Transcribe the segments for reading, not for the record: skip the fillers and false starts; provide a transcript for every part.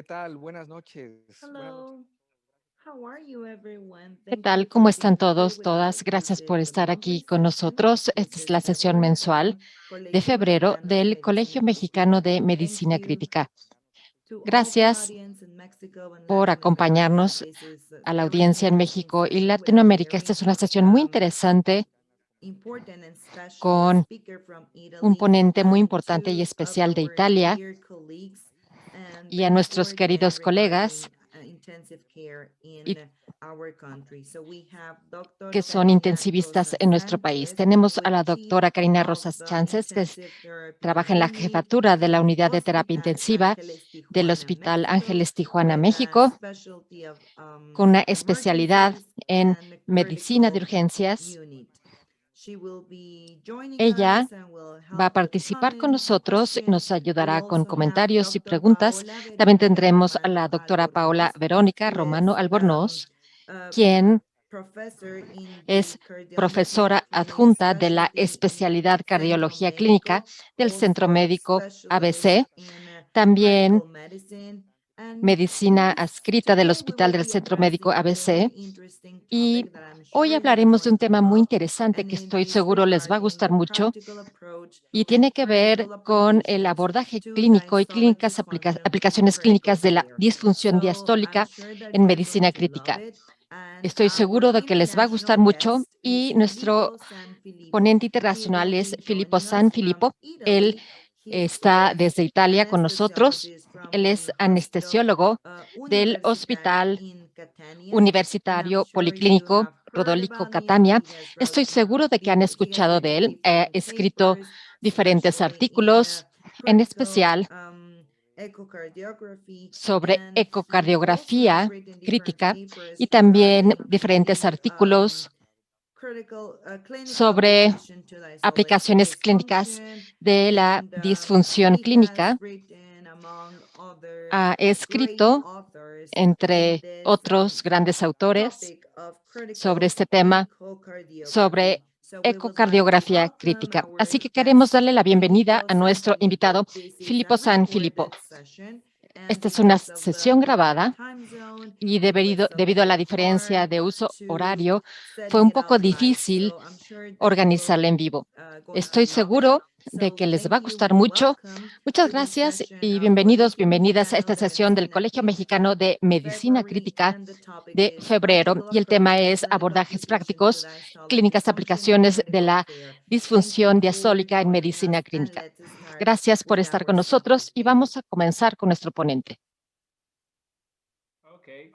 ¿Qué tal? Buenas noches. Buenas noches. Hello, how are you everyone? ¿Qué Thank tal? you ¿Cómo for están being here todos, with us. todas? This Gracias por is the estar aquí monthly con session nosotros. with Esta the es la sesión February mensual de Colegio febrero Mexicano de del Colegio Medicina Mexicano Crítica. de Thank Medicina you Crítica. to all the Gracias audience in Mexico and por Latin America. acompañarnos This is a a la very audiencia en interesting México y session with a Latinoamérica. very Esta es una sesión muy interesante important and special con speaker from un Italy ponente muy and importante y two of especial de our Italia dear colleagues and y a very nuestros important queridos regarding colegas intensive care y in our country. So we have Dr. que son Karina intensivistas Rosas en nuestro país. Sanchez, Tenemos a the la chief doctora Karina of Rosas the Chances, que intensive therapy trabaja en la unit jefatura de la in unidad de terapia Hospital intensiva Ángeles del Tijuana, Hospital Mexico, Ángeles Tijuana, with a México, specialty of con una especialidad emergencies en and medicina de critical urgencias. unit. She will be joining Ella us and will va a help with participar con comments, nosotros, questions. nos We ayudará con also have comentarios y Dr. preguntas. Paola También Verónica tendremos a Romano la doctora Paola Albornoz, Verónica who Romano is Albornoz, a quien professor in the es cardiology profesora clinic adjunta de la specialty in especialidad Centro cardiología clínica Médico, del Centro also a Médico specialist ABC, in también critical medicine. And medicina adscrita del today we Hospital will del be Centro Médico addressing a very ABC. interesting Y topic that I'm hoy sure you are hablaremos de going un to tema muy love, interesante and que it estoy is seguro les va a regarding gustar the mucho practical approach y and tiene que ver practical con el applications abordaje to clínico y diastology function in aplicaciones critical clínicas de la care. disfunción So I'm diastólica sure that en you're going medicina to love crítica. it. And Estoy our seguro de que les va a international gustar mucho guest y is nuestro Filippo Sanfilippo. ponente He will internacional es be Filippo joining us from Sanfilippo. Él Italy. He está is desde an Italia con nosotros. anesthesiologist from Él the es hospital anestesiólogo del Universitario Hospital in Catania, and I'm Universitario sure you Policlínico have heard Rodolico about him. Catania. He has Estoy written seguro de que han he has escuchado de written él. Ha different escrito papers, diferentes especially in artículos, en critical especial echocardiography, sobre and he also has ecocardiografía written different crítica y papers también regarding diferentes the artículos critical clinical sobre application to diastolic aplicaciones clínicas dysfunction, de la and disfunción he has clínica. written among other Ha great escrito, authors in entre this otros grandes autores, topic of sobre critical este tema, echocardiography. sobre So we would like to ecocardiografía welcome crítica. Así our que queremos guest, darle la bienvenida Filippo a nuestro Sanfilippo. invitado, This is a Filippo Sanfilippo. recorded session, and Esta es una because of the sesión different grabada time zone, y it was a debido a la little diferencia hard de uso to horario, fue setting un it poco up live. difícil So I'm sure that you will organizarla en vivo. going to Estoy love it. seguro de So que les va thank a you gustar and mucho. welcome Muchas to this gracias session y of bienvenidos, Colegio bienvenidas a Mexicano esta de sesión del Medicina Colegio Mexicano Crítica de Medicina February, Crítica and the topic de is febrero practical y el tema approach and es clinical abordajes application to prácticos, diastolic clínicas, dysfunction in aplicaciones de critical la care. Thank you disfunción for diastólica en joining us, medicina and clínica. let's start Gracias por with estar our con subject. nosotros y Thank you. vamos a comenzar con nuestro ponente. Okay,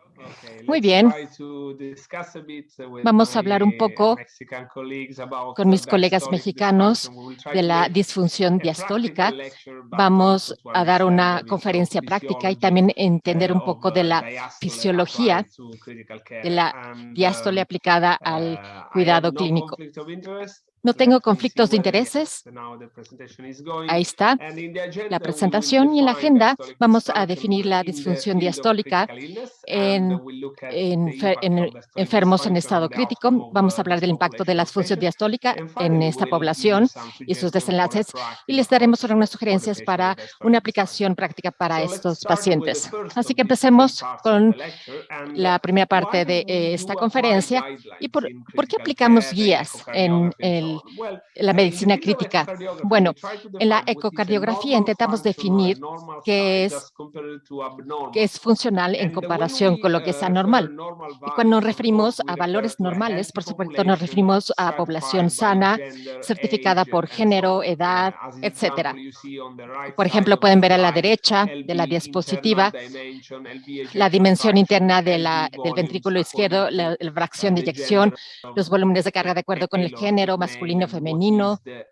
Muy let's bien, try to discuss a bit with vamos a hablar un my poco Mexican colleagues about con mis colegas diastolic mexicanos dysfunction. We will try de to la make disfunción a practical diastólica. lecture, but Vamos also to a dar understand una a bit of conferencia práctica y physiology también entender un of poco de la diastole fisiología applied to critical de care. la And diástole aplicada al I have cuidado no clínico. conflict of interest. No Let tengo me see conflictos de whether intereses. yes, now the presentation is going. Ahí está And in the la agenda, we will presentación y en la define agenda diastolic vamos a dysfunction definir la in the disfunción field of diastólica critical illness, and en, we'll look at the impact en of diastolic enfermos en dysfunction on estado the crítico. outcome of Vamos a hablar this del impacto de population la of disfunción patients. diastólica And en finally, esta we'll give you población some y sus suggestions for a desenlaces y proactive les daremos approach algunas for the sugerencias patient with para una diastolic dysfunction. aplicación práctica para So let's estos start with the pacientes. first Así of que these three empecemos parts of con the lecture. And la primera why parte de we esta do apply conferencia y guidelines in por qué critical aplicamos care, in guías en echocardiography, and so on? Well, la in the medicina field of crítica. echocardiography, Bueno, we try to en la define what is a ecocardiografía normal intentamos function or a definir normal qué size es as compared to que abnormal es one. funcional en And when comparación con we lo que es refer anormal. normal Y cuando nos values, of course, referimos we a refer valores to a normales, healthy por supuesto, nos population referimos a población stratified by sana, gender, certificada age, por and so género, on. edad, As the example etcétera. you see on the right Por side ejemplo, of the pueden ver a la slide, derecha de la LV internal diapositiva dimension, LV la ejection dimensión fraction, interna LV del volumes ventrículo izquierdo, according to la fracción de the eyección, gender of los volúmenes de carga de acuerdo con el male or género, female, masculino, and what is femenino, the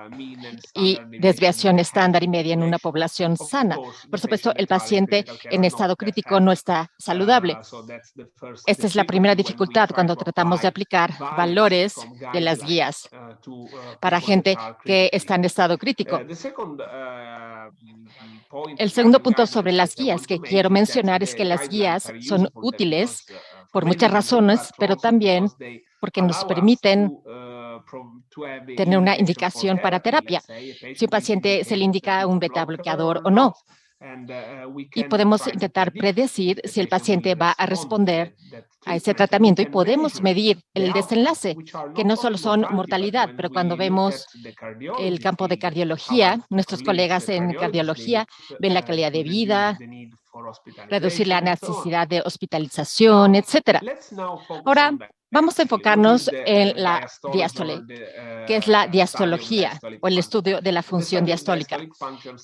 mean and y standard deviation in desviación a estándar y healthy media en una population. población Of sana. course, Por the supuesto, patient el that are in paciente critical care en are not estado that crítico no healthy. está saludable. So that's the first Esta es la primera difficulty when we dificultad try cuando to tratamos de apply aplicar values valores from de las guidelines guías to para people that gente are que critically está en ill. estado crítico. The second point El segundo regarding punto sobre guidelines las that I guías want to que make quiero is that mencionar es que the las guidelines guías are son useful útiles for por many muchas reasons, razones, but pero also también because they porque nos allow us permiten to have tener una indication for indicación para therapy. terapia, Let's say a si un patient is paciente se le indicated a indica un beta beta blocker bloqueador or o no. not. y podemos intentar predecir si el paciente va a responder a ese tratamiento y podemos medir el desenlace, que no solo son mortalidad, pero cuando vemos el campo de cardiología, nuestros colegas en cardiología ven la calidad de vida, reducir la necesidad de hospitalización, etcétera. Ahora, vamos a enfocarnos en la diástole, que es la diastología o el estudio de la función diastólica.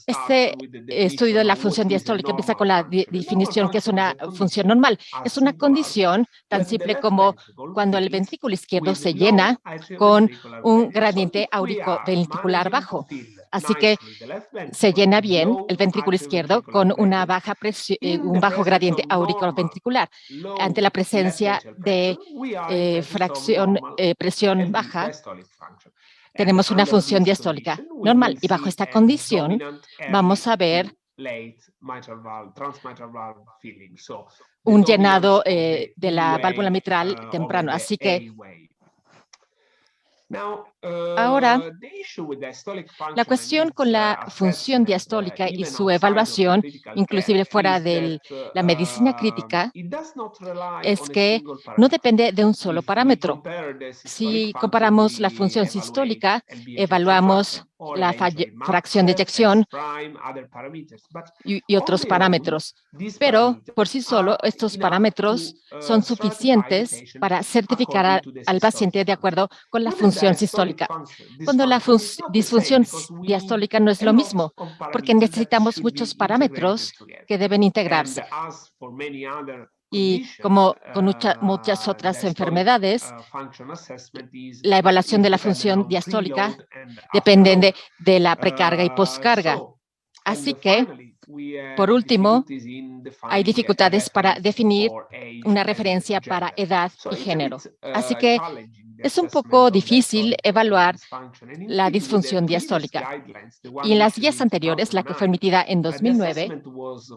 Este estudio de la función diastólica empieza con la definición que es una función normal. Es una condición tan simple como cuando el ventrículo izquierdo se llena con un gradiente aurico-ventricular bajo. Así que se llena bien el ventrículo izquierdo con una baja presión, un bajo gradiente aurico-ventricular. Ante la presencia de presión baja, tenemos una función diastólica normal. Y bajo esta condición, vamos a ver un llenado de la válvula mitral temprano. Así que ahora, la cuestión con la función diastólica y su evaluación, inclusive fuera de la medicina crítica, es que no depende de un solo parámetro. Si comparamos la función sistólica, evaluamos la fracción de eyección y otros parámetros. Pero por sí solo, estos parámetros son suficientes para certificar al paciente de acuerdo con la función sistólica. Cuando la disfunción diastólica no es lo mismo, porque necesitamos muchos parámetros que deben integrarse. Y como con muchas otras enfermedades, la evaluación de la función diastólica depende de la precarga y poscarga. Así que, por último, hay dificultades para definir una referencia para edad y género. Así que es un poco difícil evaluar la disfunción diastólica. Y en las guías anteriores, la que fue emitida en 2009,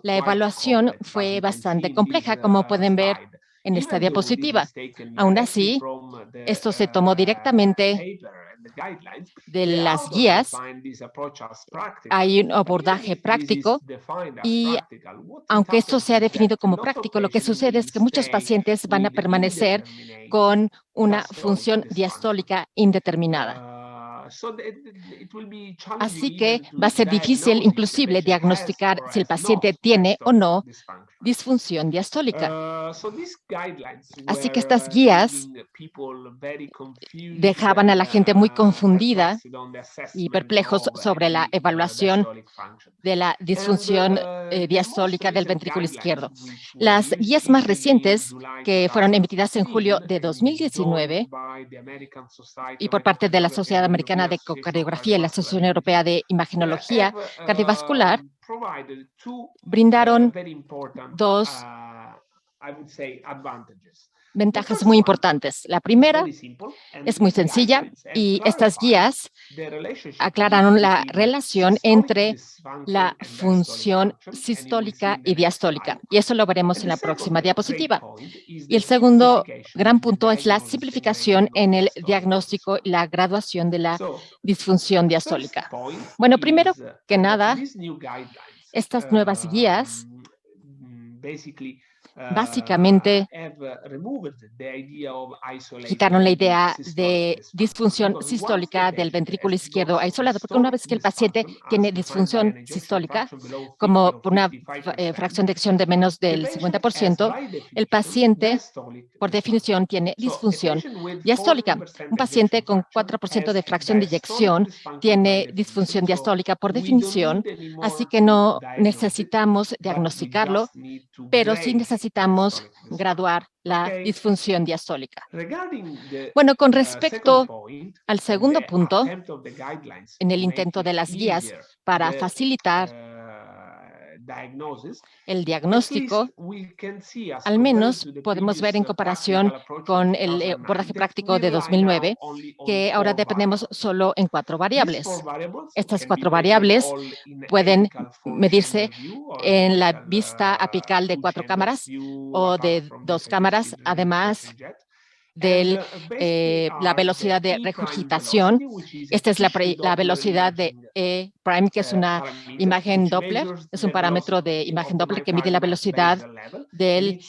la evaluación fue bastante compleja, como pueden ver en esta diapositiva. Aún así, esto se tomó directamente de las guías. Hay un abordaje práctico y aunque esto sea definido como práctico, lo que sucede es que muchos pacientes van a permanecer con una función diastólica indeterminada. Así que va a ser difícil, inclusive, diagnosticar si el paciente tiene o no disfunción diastólica. Así que estas guías dejaban a la gente muy confundida y perplejos sobre la evaluación de la disfunción diastólica del ventrículo izquierdo. Las guías más recientes, que fueron emitidas en julio de 2019 y por parte de la Sociedad Americana de Ecocardiografía y la Asociación Europea de Imagenología Cardiovascular, brindaron dos ventajas muy importantes. La primera es muy sencilla y estas guías aclararon la relación entre la función sistólica y diastólica. Y eso lo veremos en la próxima diapositiva. Y el segundo gran punto es la simplificación en el diagnóstico y la graduación de la disfunción diastólica. Bueno, primero que nada, estas nuevas guías básicamente quitaron la idea de disfunción sistólica del ventrículo izquierdo aislado, porque una vez que el paciente tiene disfunción sistólica, como por una fracción de eyección de menos del 50%, el paciente, por definición, tiene disfunción diastólica. Un paciente con 4% de fracción de eyección tiene disfunción diastólica por definición, así que no necesitamos diagnosticarlo, pero sí necesitamos graduar la disfunción diastólica. Bueno, con respecto al segundo punto, en el intento de las guías para facilitar el diagnóstico, al menos podemos ver en comparación con el abordaje práctico de 2009, que ahora dependemos solo en 4 variables. Estas 4 variables pueden medirse en la vista apical de 4 cámaras o de 2 cámaras. Además, de la velocidad de regurgitación. Esta es la velocidad de E prime, que es una imagen Doppler, es un parámetro de imagen Doppler que mide la velocidad del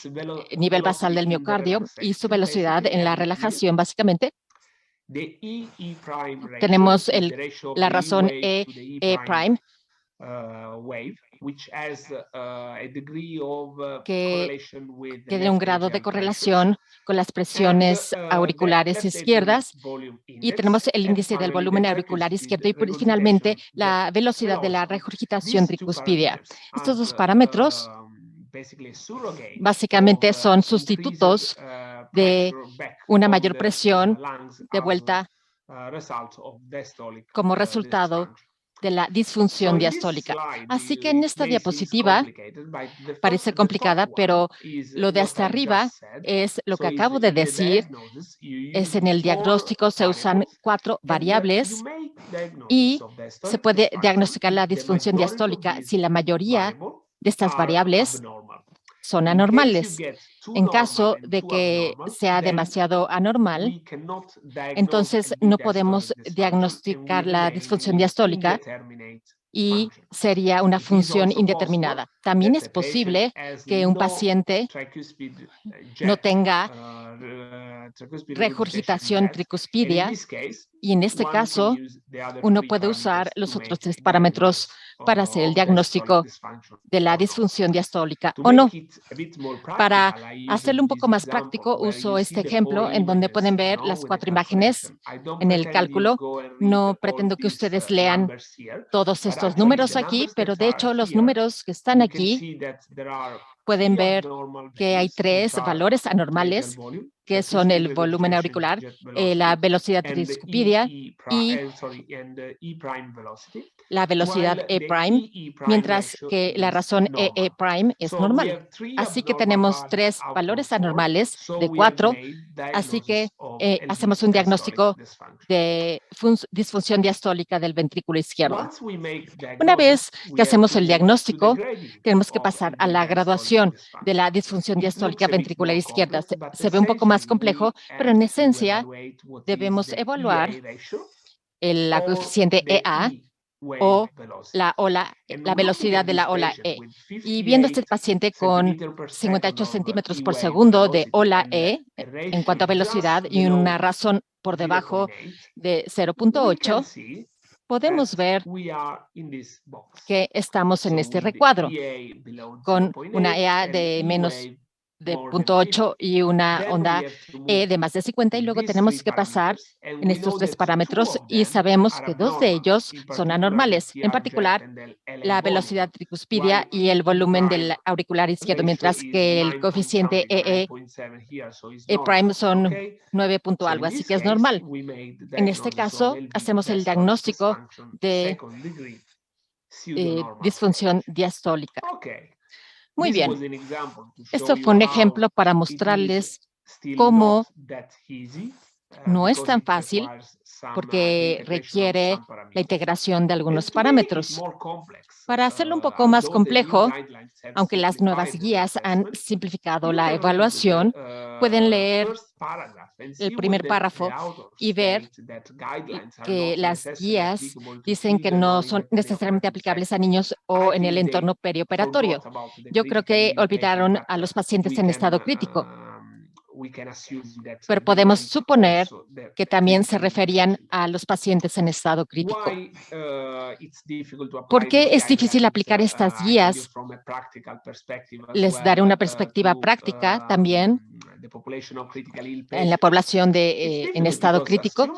nivel basal del miocardio y su velocidad en la relajación, básicamente. Tenemos la razón E prime, que tiene un grado de correlación con las presiones auriculares izquierdas, y tenemos el índice del volumen auricular izquierdo y finalmente la velocidad de la regurgitación tricuspidia. Estos dos parámetros básicamente son sustitutos de una mayor presión de vuelta como resultado de la disfunción diastólica. Así que en esta diapositiva parece complicada, pero lo de hasta arriba es lo que acabo de decir. Es en el diagnóstico se usan 4 variables y se puede diagnosticar la disfunción diastólica si la mayoría de estas variables son anormales. En caso de que sea demasiado anormal, entonces no podemos diagnosticar la disfunción diastólica y sería una función indeterminada. También es posible que un paciente no tenga regurgitación tricuspidia, y en este caso uno puede usar los otros 3 parámetros para hacer el diagnóstico de la disfunción diastólica o no. Para hacerlo un poco más práctico, uso este ejemplo en donde pueden ver las 4 imágenes en el cálculo. No pretendo que ustedes lean todos estos números aquí, pero de hecho los números que están aquí pueden ver que hay 3 valores anormales, que son el volumen auricular, la velocidad de tricuspidia y la velocidad E prime, mientras que la razón E prime es normal. Así que tenemos 3 valores anormales de 4, así que hacemos un diagnóstico de disfunción diastólica del ventrículo izquierdo. Una vez que hacemos el diagnóstico, tenemos que pasar a la graduación de la disfunción diastólica ventricular izquierda. Se ve un poco más complejo, pero en esencia debemos evaluar la coeficiente EA o la velocidad de la ola E. Y viendo este paciente con 58 centímetros por segundo de ola E en cuanto a velocidad y una razón por debajo de 0.8, podemos ver que estamos en este recuadro con una EA de menos de 0.8 y una onda E de más de 50, y luego tenemos que pasar en estos 3 parámetros y sabemos que 2 de ellos son anormales, en particular la velocidad tricuspidia y el volumen del auricular izquierdo, mientras que el coeficiente E prime son 9 punto algo, así que es normal. En este caso, hacemos el diagnóstico de disfunción diastólica. Muy bien. Esto fue un ejemplo para mostrarles cómo no es tan fácil porque requiere la integración de algunos parámetros. Para hacerlo un poco más complejo, aunque las nuevas guías han simplificado la evaluación, pueden leer el primer párrafo y ver que las guías dicen que no son necesariamente aplicables a niños o en el entorno perioperatorio. Yo creo que olvidaron a los pacientes en estado crítico, pero podemos suponer que también se referían a los pacientes en estado crítico. ¿Por qué es difícil aplicar estas guías? Les daré una perspectiva práctica también en la población en estado crítico.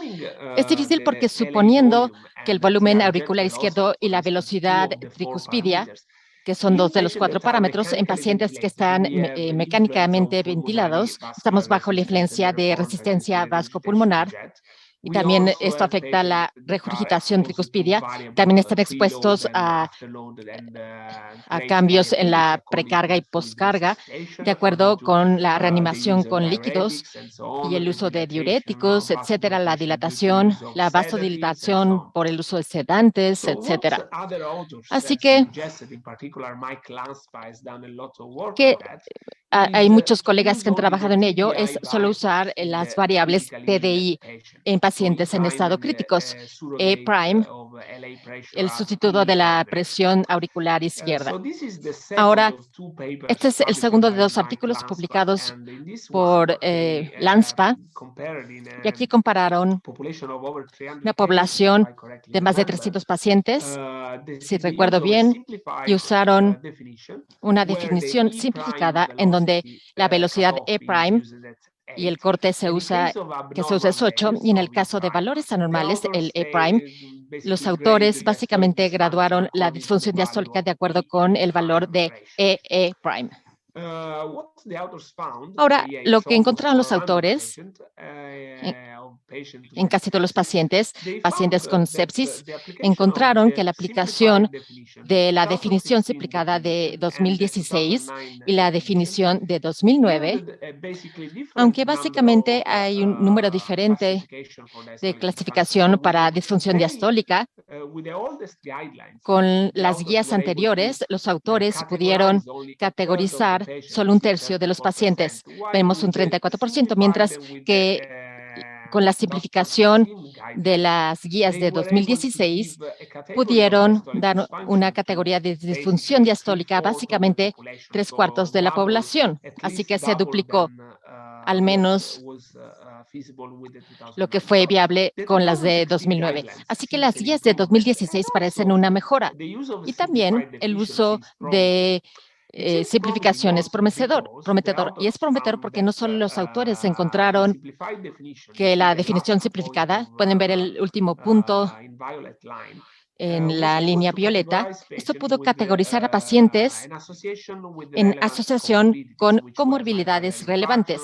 Es difícil porque suponiendo que el volumen auricular izquierdo y la velocidad tricuspidia, que son 2 de los 4 parámetros, en pacientes que están mecánicamente ventilados, estamos bajo la influencia de resistencia vascopulmonar, y también esto afecta la regurgitación tricuspidia. También están expuestos a cambios en la precarga y poscarga, de acuerdo con la reanimación con líquidos y el uso de diuréticos, etcétera, la dilatación, la vasodilatación por el uso de sedantes, etcétera. Así que, hay muchos colegas que han trabajado en ello, es solo usar las variables TDI en pacientes en estado críticos. E' el sustituto de la presión auricular izquierda. Ahora, este es el segundo de 2 artículos publicados por LANSPA, y aquí compararon una población de más de 300 pacientes, si recuerdo bien, y usaron una definición simplificada en donde la velocidad E' y el corte que se usa es 8, y en el caso de valores anormales, el E', los autores básicamente graduaron la disfunción diastólica de acuerdo con el valor de E'. Ahora, lo que encontraron los autores en casi todos los pacientes con sepsis, encontraron que la aplicación de la definición simplificada de 2016 y la definición de 2009, aunque básicamente hay un número diferente de clasificación para disfunción diastólica, con las guías anteriores, los autores pudieron categorizar solo 1/3 de los pacientes. Vemos un 34%, mientras que con la simplificación de las guías de 2016, pudieron dar una categoría de disfunción diastólica básicamente 3/4 de la población. Así que se duplicó al menos lo que fue viable con las de 2009. Así que las guías de 2016 parecen una mejora. Y también el uso de simplificación es prometedor. Y es prometedor porque no solo los autores encontraron que la definición simplificada, pueden ver el último punto en la línea violeta, esto pudo categorizar a pacientes en asociación con comorbilidades relevantes,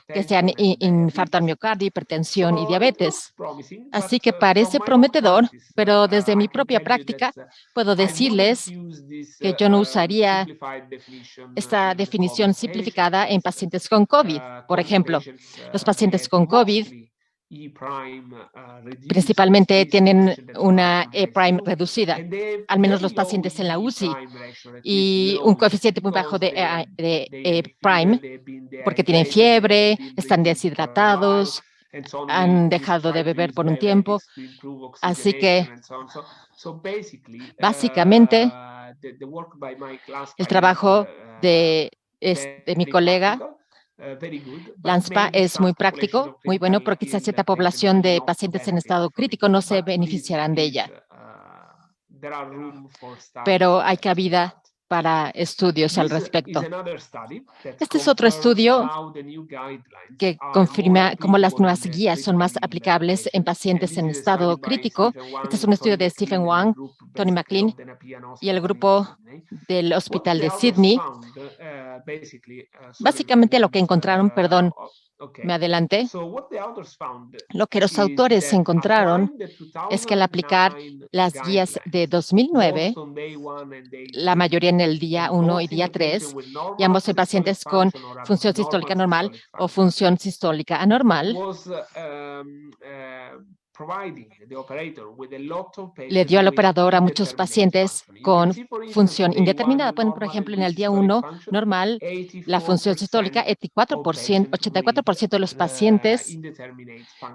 que sean infarto al miocardio, hipertensión y diabetes. Así que parece prometedor, pero desde mi propia práctica puedo decirles que yo no usaría esta definición simplificada en pacientes con COVID. Por ejemplo, los pacientes con COVID principal'mente tienen una E' reducida, al menos los pacientes en la UCI, y un coeficiente muy bajo de E', porque tienen fiebre, están deshidratados, han dejado de beber por un tiempo. Así que, básicamente, el trabajo de mi colega LANSPA es muy práctico, muy bueno, pero quizás cierta población de pacientes en estado crítico no se beneficiarán de ella. Pero hay cabida para estudios al respecto. Este es otro estudio que confirma cómo las nuevas guías son más aplicables en pacientes en estado crítico. Este es un estudio de Stephen Wang, Tony McLean y el grupo del Hospital de Sydney. Básicamente lo que encontraron, me adelanté. Lo que los autores encontraron es que al aplicar las guías de 2009, la mayoría en el día 1 y día 3, y ambos en pacientes con función sistólica normal o función sistólica anormal, le dio al operador a muchos pacientes con función indeterminada. Por ejemplo, en el día 1 normal, la función sistólica, 84% de los pacientes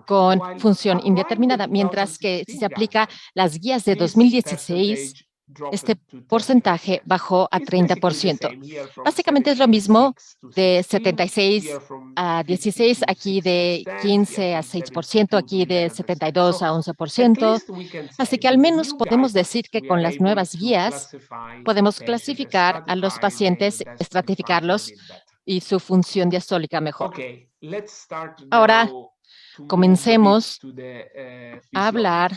con función indeterminada, mientras que si se aplica las guías de 2016, este porcentaje bajó a 30%. Básicamente es lo mismo de 76 a 16, aquí de 15 a 6%, aquí de 72 a 11%. Así que al menos podemos decir que con las nuevas guías podemos clasificar a los pacientes, estratificarlos y su función diastólica mejor. Ahora, comencemos a hablar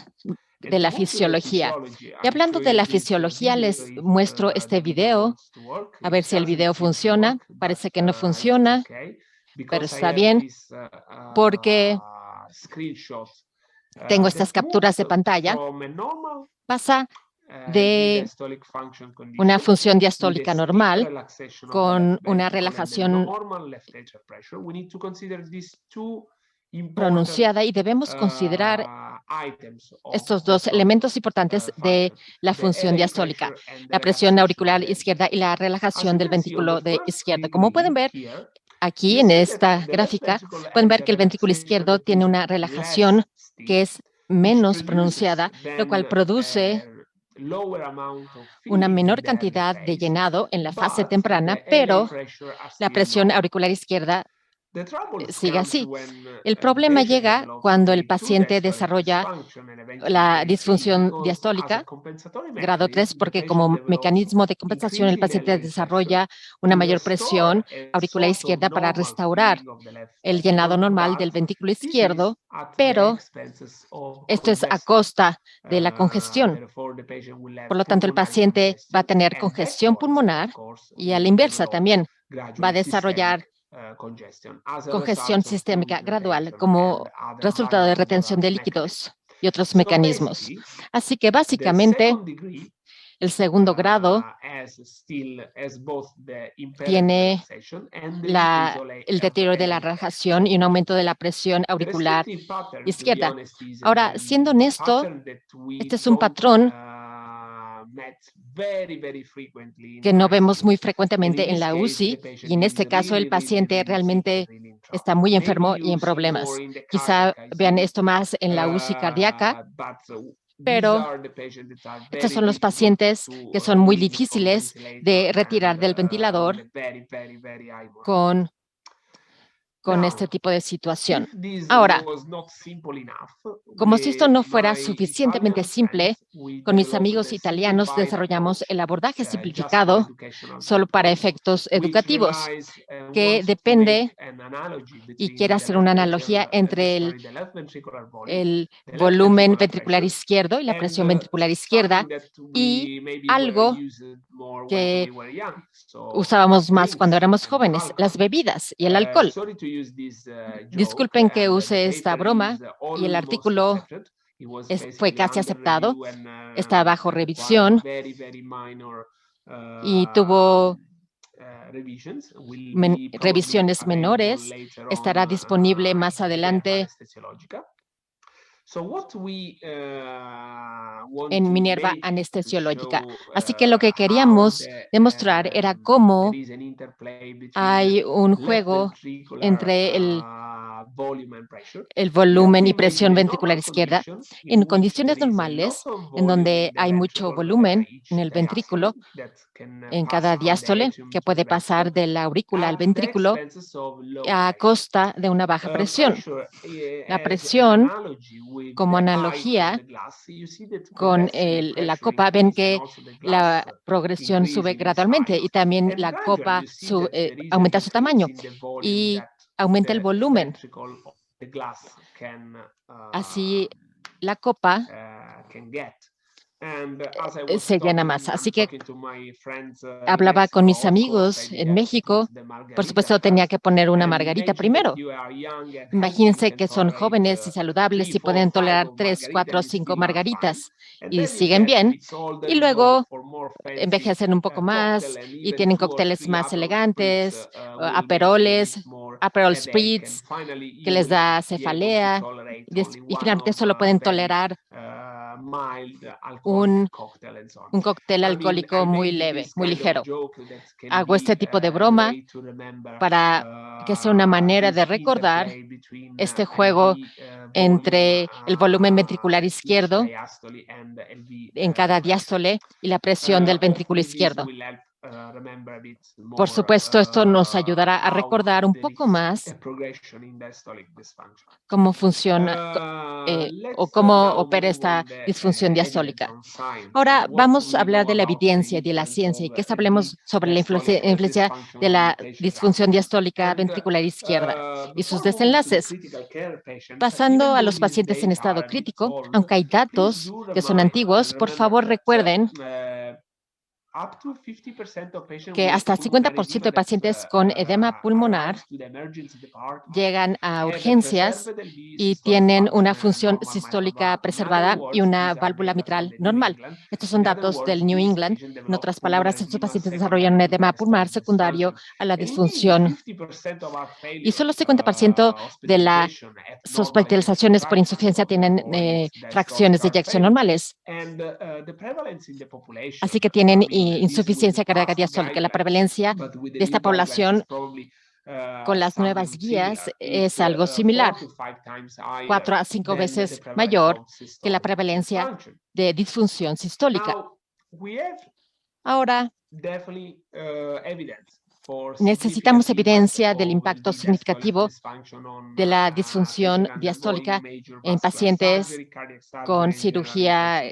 de la fisiología. Y hablando de la fisiología, les muestro este video, a ver si el video funciona. Parece que no funciona, pero está bien, porque tengo estas capturas de pantalla. Pasa de una función diastólica normal con una relajación pronunciada y debemos considerar estos dos elementos importantes de la función diastólica, la presión auricular izquierda y la relajación del ventrículo de izquierda. Como pueden ver aquí en esta gráfica, pueden ver que el ventrículo izquierdo tiene una relajación que es menos pronunciada, lo cual produce una menor cantidad de llenado en la fase temprana, pero la presión auricular izquierda sigue así. El problema llega cuando el paciente desarrolla la disfunción diastólica, grado 3, porque como mecanismo de compensación el paciente desarrolla una mayor presión auricular izquierda para restaurar el llenado normal del ventrículo izquierdo, pero esto es a costa de la congestión. Por lo tanto, el paciente va a tener congestión pulmonar y a la inversa también va a desarrollar congestión sistémica gradual como resultado de retención de líquidos y otros mecanismos. Así que básicamente el segundo grado tiene el deterioro de la relajación y un aumento de la presión auricular izquierda. Ahora, siendo honesto, este es un patrón que no vemos muy frecuentemente en la UCI, y en este caso el paciente realmente está muy enfermo y en problemas. Quizá vean esto más en la UCI cardíaca, pero estos son los pacientes que son muy difíciles de retirar del ventilador con este tipo de situación. Ahora, como si esto no fuera suficientemente simple, con mis amigos italianos desarrollamos el abordaje simplificado solo para efectos educativos, que depende y quiere hacer una analogía entre el volumen ventricular izquierdo y la presión ventricular izquierda y algo que usábamos más cuando éramos jóvenes, las bebidas y el alcohol. Disculpen que use esta broma y el artículo fue casi aceptado, está bajo revisión y tuvo revisiones menores, estará disponible más adelante en Minerva Anestesiológica. Así que lo que queríamos demostrar era cómo hay un juego entre el volumen y presión ventricular izquierda. En condiciones normales, en donde hay mucho volumen en el ventrículo, en cada diástole, que puede pasar de la aurícula al ventrículo a costa de una baja presión. La presión, como analogía con la copa, ven que la progresión sube gradualmente y también la copa aumenta su tamaño y aumenta el volumen. Así la copa se llena más. Así que hablaba con mis amigos en México. Por supuesto, tenía que poner una margarita primero. Imagínense que son jóvenes y saludables y pueden tolerar 3, 4, 5 margaritas y siguen bien. Y luego envejecen un poco más y tienen cócteles más elegantes, aperoles, Aperol Spritz, que les da cefalea. Y finalmente solo pueden tolerar un cóctel alcohólico muy leve, muy ligero. Hago este tipo de broma para que sea una manera de recordar este juego entre el volumen ventricular izquierdo en cada diástole y la presión del ventrículo izquierdo. Por supuesto, esto nos ayudará a recordar un poco más cómo funciona o cómo opera esta disfunción diastólica. Ahora vamos a hablar de la evidencia y de la ciencia y que hablemos sobre la influencia de la disfunción diastólica ventricular izquierda y sus desenlaces. Pasando a los pacientes en estado crítico, aunque hay datos que son antiguos, por favor recuerden que hasta 50% de pacientes con edema pulmonar llegan a urgencias y tienen una función sistólica preservada y una válvula mitral normal. Estos son datos del New England. En otras palabras, estos pacientes desarrollan un edema pulmonar secundario a la disfunción. Y solo 50% de las hospitalizaciones por insuficiencia tienen fracciones de eyección normales. Así que tienen insuficiencia cardíaca diastólica. La prevalencia de esta población con las nuevas guías es algo similar, 4 a 5 veces mayor que la prevalencia de disfunción sistólica. Ahora, necesitamos evidencia del impacto significativo de la disfunción diastólica en pacientes con cirugía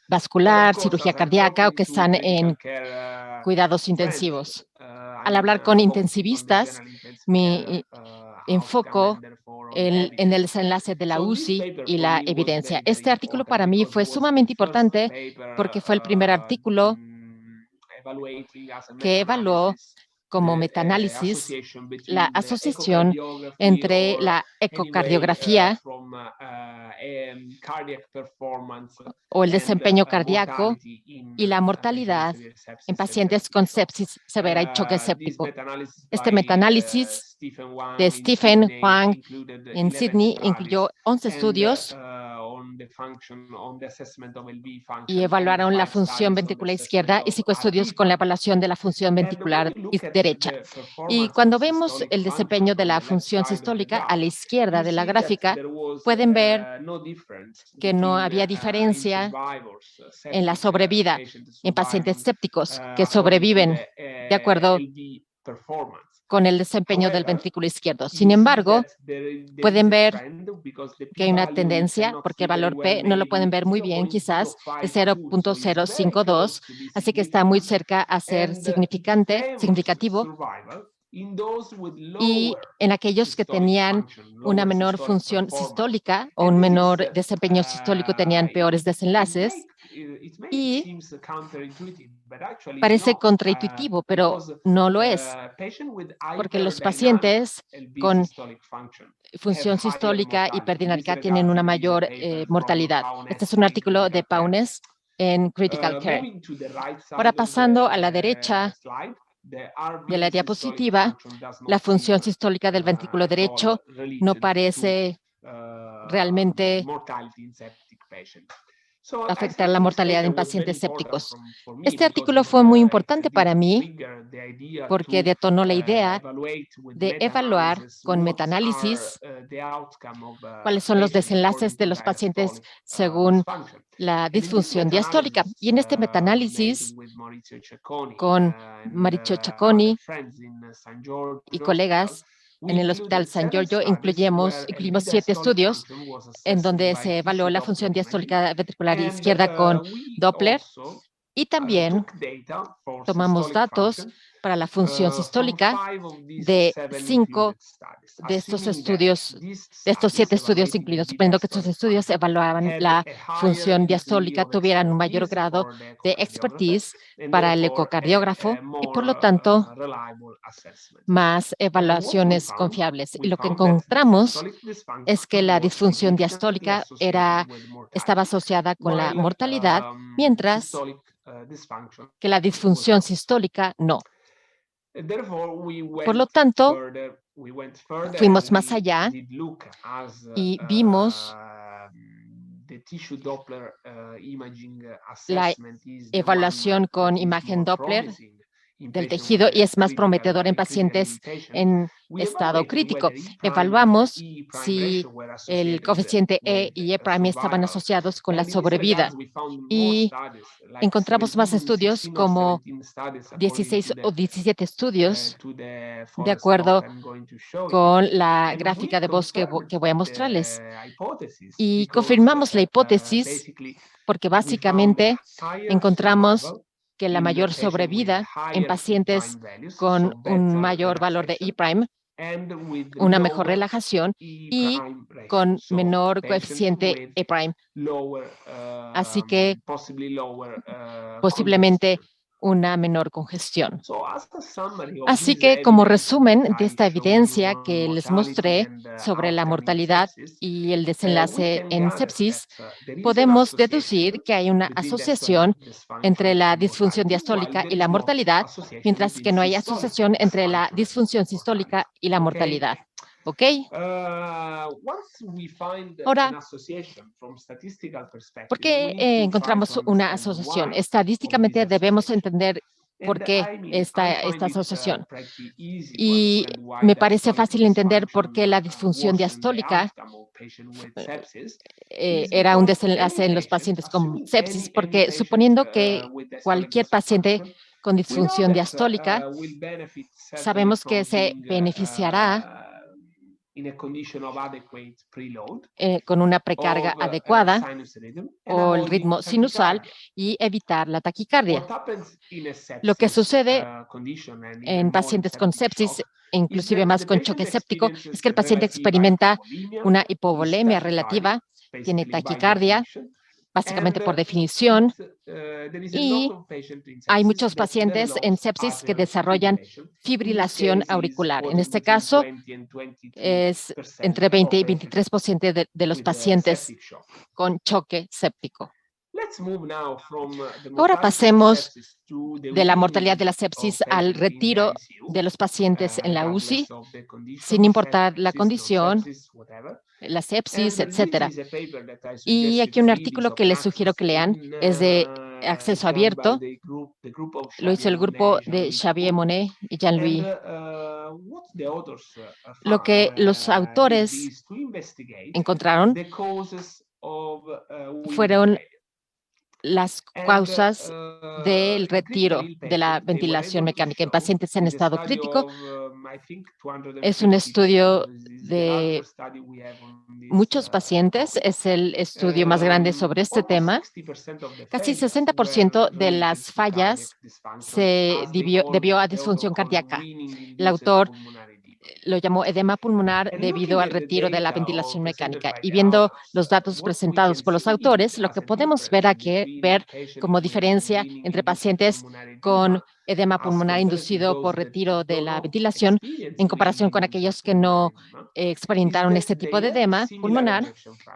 vascular, cirugía cardíaca o que están en cuidados intensivos. Al hablar con intensivistas, mi enfoco en el desenlace de la UCI y la evidencia. Este artículo para mí fue sumamente importante porque fue el primer artículo que evaluó como metaanálisis la asociación entre la ecocardiografía o el desempeño cardíaco y la mortalidad en pacientes con sepsis severa y choque séptico. Este metaanálisis de Stephen Huang en Sydney incluyó 11 estudios y evaluaron la función ventricular izquierda y 5 estudios con la evaluación de la función ventricular derecha. Y cuando vemos el desempeño de la función sistólica a la izquierda de la gráfica, pueden ver que no había diferencia en la sobrevida en pacientes sépticos que sobreviven de acuerdo con el desempeño del ventrículo izquierdo. Sin embargo, pueden ver que hay una tendencia, porque el valor P no lo pueden ver muy bien, quizás es 0.052, así que está muy cerca a ser significativo. Y en aquellos que tenían una menor función sistólica o un menor desempeño sistólico tenían peores desenlaces. Y parece contraintuitivo, pero no lo es, porque los pacientes con función sistólica hiperdinámica tienen una mayor mortalidad. Este es un artículo de Paunes en Critical Care. Ahora, pasando a la derecha de la diapositiva, la función sistólica del ventrículo derecho no parece realmente afectar la mortalidad en pacientes sépticos. Este artículo fue muy importante para mí porque detonó la idea de evaluar con metaanálisis cuáles son los desenlaces de los pacientes según la disfunción diastólica. Y en este metaanálisis, con Maurizio Ciacconi y colegas en el Hospital San Giorgio, incluimos 7 estudios en donde se evaluó la función diastólica ventricular izquierda con Doppler y también tomamos datos para la función sistólica de 5 de estos estudios, de estos 7 estudios incluidos, suponiendo que estos estudios evaluaban la función diastólica, tuvieran un mayor grado de expertise para el ecocardiógrafo y, por lo tanto, más evaluaciones confiables. Y lo que encontramos es que la disfunción diastólica estaba asociada con la mortalidad, mientras que la disfunción sistólica no. Por lo tanto, fuimos más allá y vimos la evaluación con imagen Doppler del tejido y es más prometedor en pacientes en estado crítico. Evaluamos si el coeficiente E y E' estaban asociados con la sobrevida y encontramos más estudios como 16 o 17 estudios de acuerdo con la gráfica de bosque que voy a mostrarles. Y confirmamos la hipótesis porque básicamente encontramos que la mayor sobrevida en pacientes con un mayor valor de E', una mejor relajación y con menor coeficiente E'. Así que posiblemente una menor congestión. Así que, como resumen de esta evidencia que les mostré sobre la mortalidad y el desenlace en sepsis, podemos deducir que hay una asociación entre la disfunción diastólica y la mortalidad, mientras que no hay asociación entre la disfunción sistólica y la mortalidad. ¿Ok? Ahora, ¿por qué encontramos una asociación? Estadísticamente debemos entender por qué esta asociación. Y me parece fácil entender por qué la disfunción diastólica era un desenlace en los pacientes con sepsis, porque suponiendo que cualquier paciente con disfunción diastólica, sabemos que se beneficiará con una precarga adecuada o el ritmo sinusal y evitar la taquicardia. Lo que sucede en pacientes con sepsis, inclusive más con choque séptico, es que el paciente experimenta una hipovolemia relativa, tiene taquicardia, básicamente por definición, y hay muchos pacientes en sepsis que desarrollan fibrilación auricular. En este caso, es entre 20 y 23% de los pacientes con choque séptico. Ahora pasemos de la mortalidad de la sepsis al retiro de los pacientes en la UCI, sin importar la condición, la sepsis, etcétera. Y aquí un artículo que les sugiero que lean es de acceso abierto. Lo hizo el grupo de Xavier Monet y Jean-Louis. Lo que los autores encontraron fueron las causas del retiro de la ventilación mecánica en pacientes en estado crítico. Es un estudio de muchos pacientes, es el estudio más grande sobre este tema. Casi 60% de las fallas se debió a disfunción cardíaca. El autor lo llamó edema pulmonar debido al retiro de la ventilación mecánica. Y viendo los datos presentados por los autores, lo que podemos ver como diferencia entre pacientes con edema pulmonar inducido por retiro de la ventilación en comparación con aquellos que no experimentaron este tipo de edema pulmonar,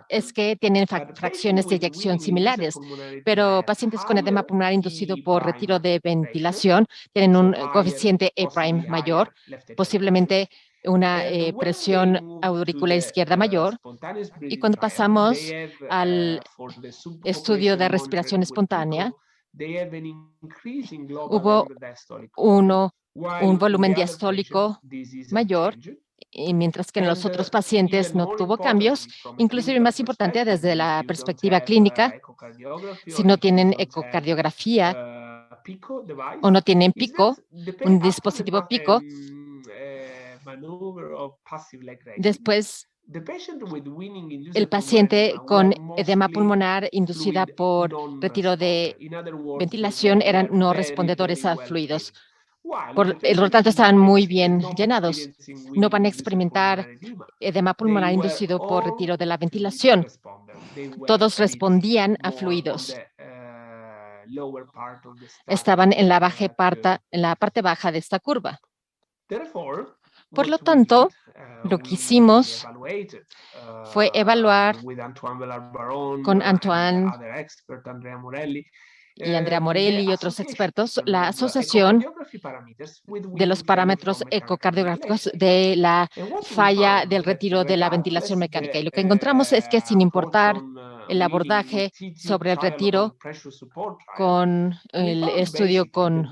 es que tienen fracciones de eyección similares, pero pacientes con edema pulmonar inducido por retiro de ventilación tienen un coeficiente E' mayor, posiblemente una presión auricular izquierda mayor. Y cuando pasamos al estudio de respiración espontánea, hubo un volumen diastólico mayor, y mientras que en los otros pacientes no tuvo cambios. Inclusive más importante desde la perspectiva clínica, si no tienen ecocardiografía o no tienen PICO, un dispositivo PICO, después el paciente con edema pulmonar inducida por retiro de ventilación eran no respondedores a fluidos. Por lo tanto, estaban muy bien llenados. No van a experimentar edema pulmonar inducido por retiro de la ventilación. Todos respondían a fluidos. Estaban en la parte baja de esta curva. Por lo tanto, lo que hicimos fue evaluar con Antoine y Andrea Morelli y otros expertos la asociación de los parámetros ecocardiográficos de la falla del retiro de la ventilación mecánica. Y lo que encontramos es que, sin importar el abordaje sobre el retiro con el estudio con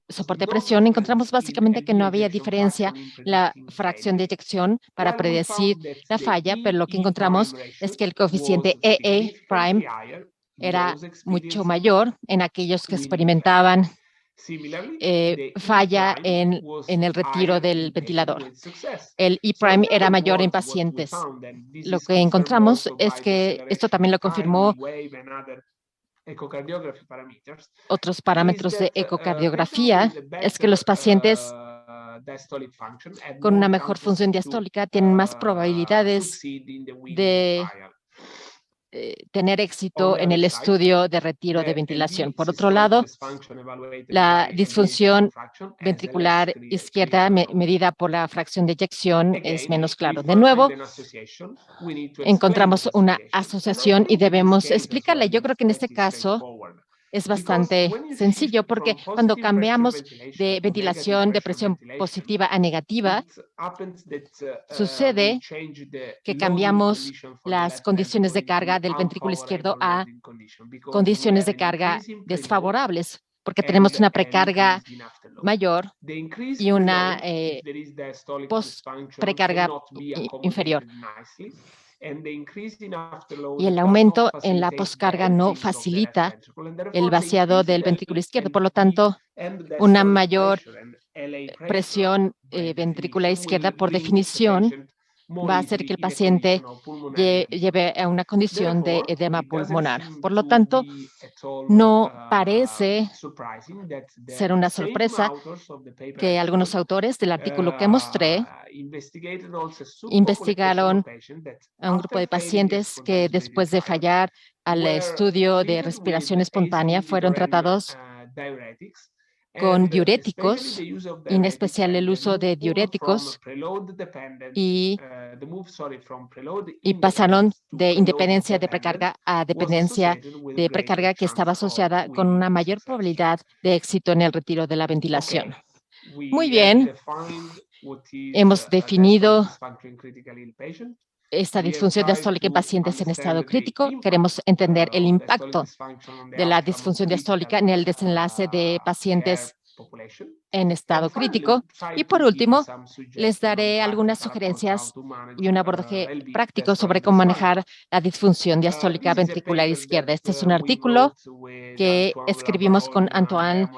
soporte de presión, encontramos básicamente que no había diferencia la fracción de eyección para predecir la falla, pero lo que encontramos es que el coeficiente EE' era mucho mayor en aquellos que experimentaban falla en el retiro del ventilador. El E' era mayor en pacientes. Lo que encontramos es que esto también lo confirmó otros parámetros de ecocardiografía, es que los pacientes con una mejor función diastólica tienen más probabilidades de tener éxito en el estudio de retiro de ventilación. Por otro lado, la disfunción ventricular izquierda medida por la fracción de eyección es menos claro. De nuevo, encontramos una asociación y debemos explicarla. Yo creo que en este caso es bastante sencillo porque cuando cambiamos de ventilación de presión positiva a negativa, sucede que cambiamos las condiciones de carga del ventrículo izquierdo a condiciones de carga desfavorables, porque tenemos una precarga mayor y una precarga inferior. Y el aumento en la poscarga no facilita el vaciado del ventrículo izquierdo. Por lo tanto, una mayor presión ventricular izquierda, por definición, va a hacer que el paciente lleve a una condición de edema pulmonar. Por lo tanto, no parece ser una sorpresa que algunos autores del artículo que mostré investigaron a un grupo de pacientes que después de fallar al estudio de respiración espontánea fueron tratados con diuréticos, en especial el uso de diuréticos, y pasaron de independencia de precarga a dependencia de precarga, que estaba asociada con una mayor probabilidad de éxito en el retiro de la ventilación. Muy bien, hemos definido esta disfunción diastólica en pacientes en estado crítico. Queremos entender el impacto de la disfunción diastólica en el desenlace de pacientes en estado crítico. Y por último, les daré algunas sugerencias y un abordaje práctico sobre cómo manejar la disfunción diastólica ventricular izquierda. Este es un artículo que escribimos con Antoine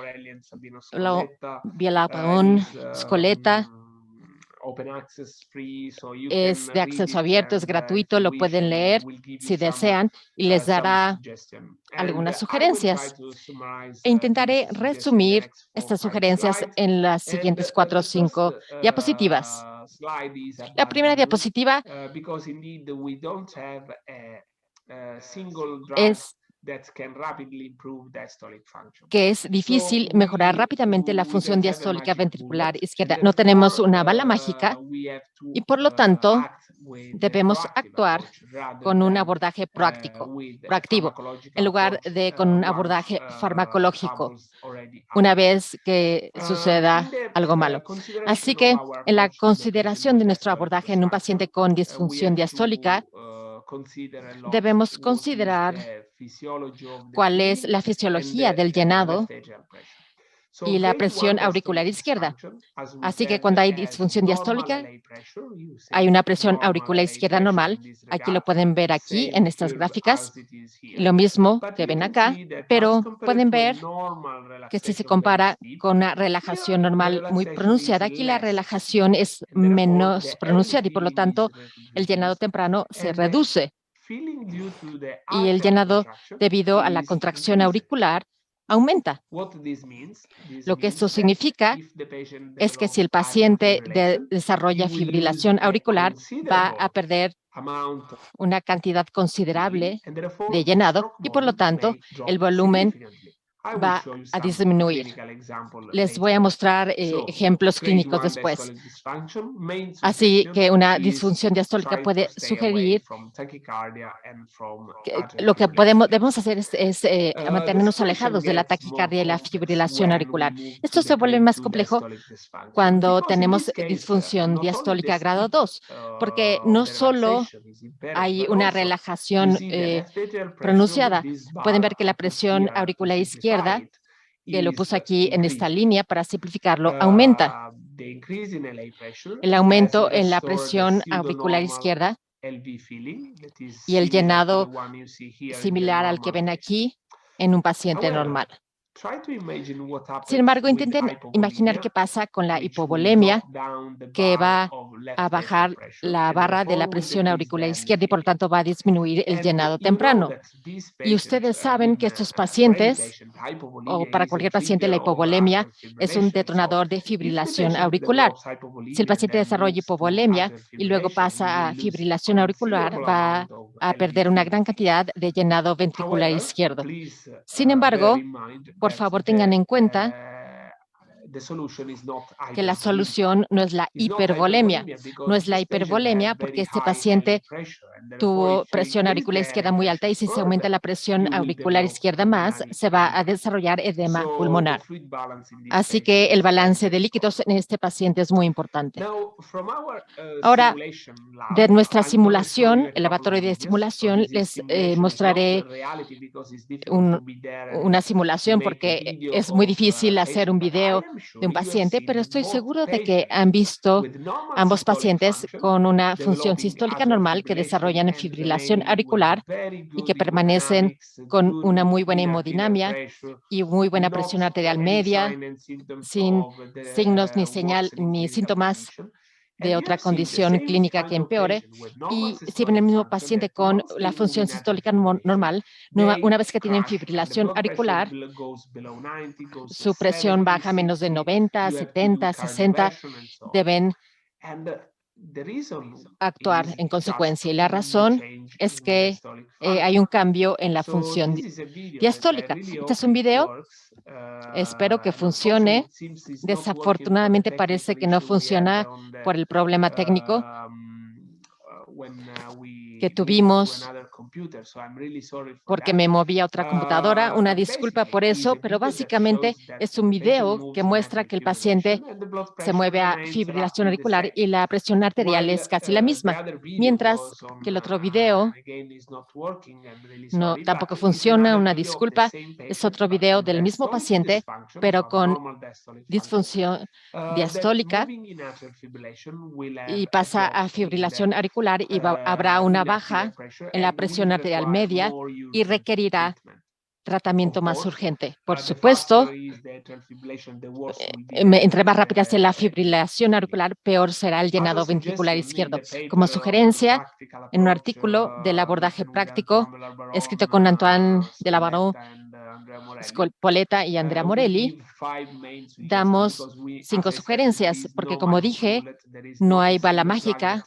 Bielapaun Scoletta. Es de acceso abierto, es gratuito, lo pueden leer si desean y les dará algunas sugerencias. E intentaré resumir estas sugerencias en las siguientes 4 o 5 diapositivas. La primera diapositiva es que es difícil mejorar rápidamente la función diastólica ventricular izquierda. No tenemos una bala mágica y, por lo tanto, debemos actuar con un abordaje proactivo, en lugar de con un abordaje farmacológico, una vez que suceda algo malo. Así que, en la consideración de nuestro abordaje en un paciente con disfunción diastólica, debemos considerar cuál es la fisiología del llenado y la presión auricular izquierda. Así que cuando hay disfunción diastólica, hay una presión auricular izquierda normal. Aquí lo pueden ver aquí en estas gráficas, lo mismo que ven acá, pero pueden ver que si se compara con una relajación normal muy pronunciada, aquí la relajación es menos pronunciada y por lo tanto el llenado temprano se reduce. Y el llenado debido a la contracción auricular aumenta. Lo que esto significa es que si el paciente desarrolla fibrilación auricular, va a perder una cantidad considerable de llenado y, por lo tanto, el volumen va a disminuir. Les voy a mostrar ejemplos clínicos después. Así que una disfunción diastólica puede sugerir que lo que debemos hacer es mantenernos alejados de la taquicardia y la fibrilación auricular. Esto se vuelve más complejo cuando tenemos disfunción diastólica grado 2, porque no solo hay una relajación pronunciada. Pueden ver que la presión auricular izquierda, que lo puse aquí en esta línea para simplificarlo, aumenta. El aumento en la presión auricular izquierda y el llenado similar al que ven aquí en un paciente normal. Sin embargo, intenten imaginar qué pasa con la hipovolemia, que va a bajar la barra de la presión auricular izquierda y por lo tanto va a disminuir el llenado temprano. Y ustedes saben que estos pacientes, o para cualquier paciente, la hipovolemia es un detonador de fibrilación auricular. Si el paciente desarrolla hipovolemia y luego pasa a fibrilación auricular, va a perder una gran cantidad de llenado ventricular izquierdo. Sin embargo, por favor tengan en cuenta que la solución no es la hipervolemia. No es la hipervolemia porque este paciente tuvo presión auricular izquierda muy alta y si se aumenta la presión auricular izquierda más, se va a desarrollar edema pulmonar. Así que el balance de líquidos en este paciente es muy importante. Ahora, de nuestra simulación, el laboratorio de simulación, les mostraré una simulación porque es muy difícil hacer un video de un paciente, pero estoy seguro de que han visto ambos pacientes con una función sistólica normal que desarrollan fibrilación auricular y que permanecen con una muy buena hemodinamia y muy buena presión arterial media, sin signos ni señal ni síntomas de otra condición clínica que empeore, y si ven el mismo paciente con la función sistólica normal, una vez que tienen fibrilación auricular, su presión baja a menos de 90, 70, 60, deben actuar en consecuencia. Y la razón es que hay un cambio en la función diastólica. Este es un video. Espero que funcione. Desafortunadamente parece que no funciona por el problema técnico que tuvimos porque me moví a otra computadora. Una disculpa por eso, pero básicamente es un video que muestra que el paciente se mueve a fibrilación auricular y la presión arterial es casi la misma, mientras que el otro video tampoco funciona. Una disculpa, es otro video del mismo paciente, pero con disfunción diastólica y pasa a fibrilación auricular y habrá una baja en la presión arterial media y requerirá tratamiento más urgente. Por supuesto, entre más rápida sea la fibrilación auricular, peor será el llenado ventricular izquierdo. Como sugerencia, en un artículo del abordaje práctico escrito con Antoine Delabarre, Poletta y Andrea Morelli, damos 5 sugerencias, porque como dije, no hay bala mágica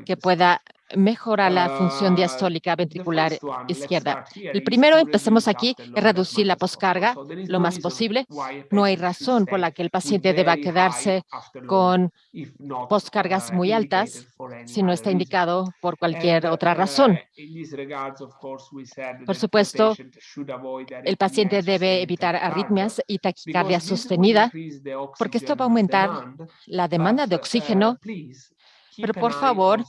que pueda mejorar la función diastólica ventricular izquierda. El primero, empecemos aquí, es reducir la poscarga lo más posible. No hay razón por la que el paciente deba quedarse con poscargas muy altas si no está indicado por cualquier otra razón. Por supuesto, el paciente debe evitar arritmias y taquicardia sostenida, porque esto va a aumentar la demanda de oxígeno, pero por favor,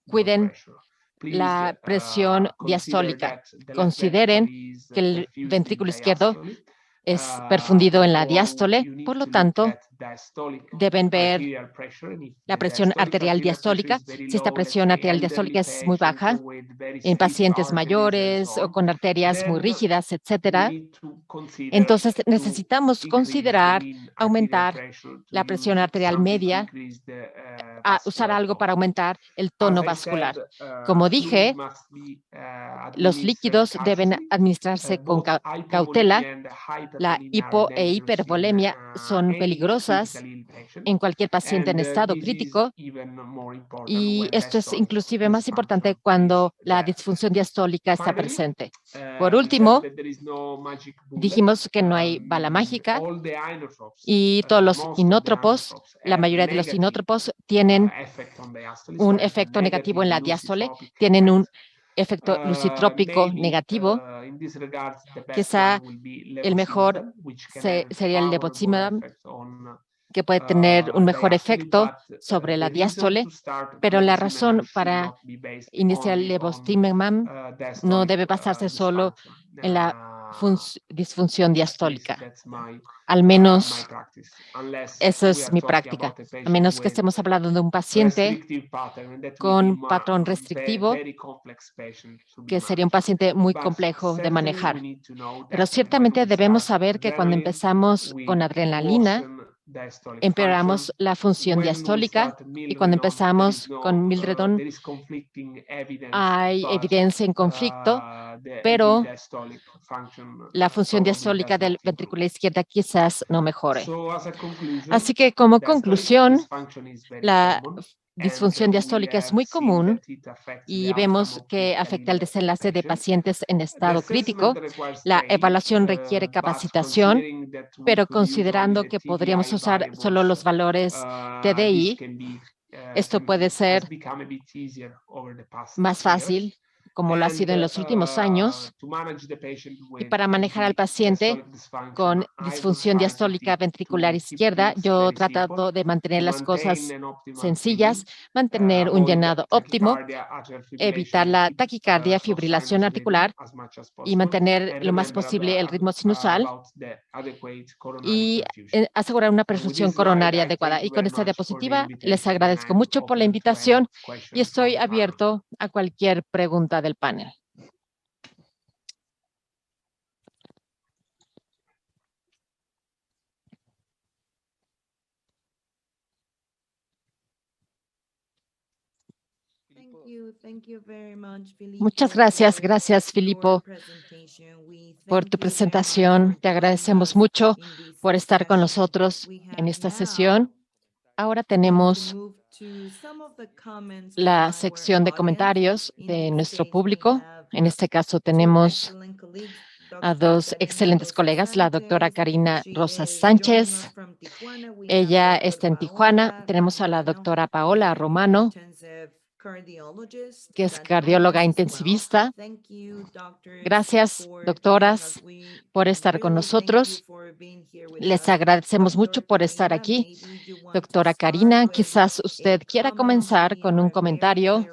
cuiden la presión diastólica. Consideren que el ventrículo izquierdo es perfundido en la diástole, por lo tanto, deben ver la presión arterial diastólica. Si esta presión arterial diastólica es muy baja, en pacientes mayores o con arterias muy rígidas, etcétera, entonces necesitamos considerar aumentar la presión arterial media, usar algo para aumentar el tono vascular. Como dije, los líquidos deben administrarse con cautela. La hipo e hipervolemia son peligrosas en cualquier paciente en estado crítico y esto es inclusive más importante cuando la disfunción diastólica está presente. Por último, dijimos que no hay bala mágica y todos los inótropos, la mayoría de los inótropos tienen un efecto negativo en la diástole, tienen un efecto lucitrópico negativo. Quizá el mejor sería el levotizumab, que puede tener un mejor efecto sobre la diástole, pero la razón para iniciar el levotizumab no debe basarse solo en la disfunción diastólica. Al menos esa es mi práctica. A menos que estemos hablando de un paciente con patrón restrictivo, que sería un paciente muy complejo de manejar. Pero ciertamente debemos saber que cuando empezamos con adrenalina, empeoramos la función diastólica y cuando empezamos con Mildredon hay evidencia en conflicto, pero la función diastólica del ventrículo izquierda quizás no mejore. Así que como conclusión, la disfunción diastólica es muy común y vemos que afecta el desenlace de pacientes en estado crítico. La evaluación requiere capacitación, pero considerando que podríamos usar solo los valores TDI, esto puede ser más fácil, como lo ha sido en los últimos años. Y para manejar al paciente con disfunción diastólica ventricular izquierda, yo he tratado de mantener las cosas sencillas, mantener un llenado óptimo, evitar la taquicardia, fibrilación articular y mantener lo más posible el ritmo sinusal y asegurar una perfusión coronaria adecuada. Y con esta diapositiva les agradezco mucho por la invitación y estoy abierto a cualquier pregunta del panel. Muchas gracias. Gracias, Filippo, por tu presentación. Te agradecemos mucho por estar con nosotros en esta sesión. Ahora tenemos la sección de comentarios de nuestro público. En este caso tenemos a dos excelentes colegas, la doctora Karina Rosas Sánchez. Ella está en Tijuana. Tenemos a la doctora Paola Romano, que es cardióloga intensivista. Gracias, doctoras, por estar con nosotros. Les agradecemos mucho por estar aquí. Doctora Karina, quizás usted quiera comenzar con un comentario.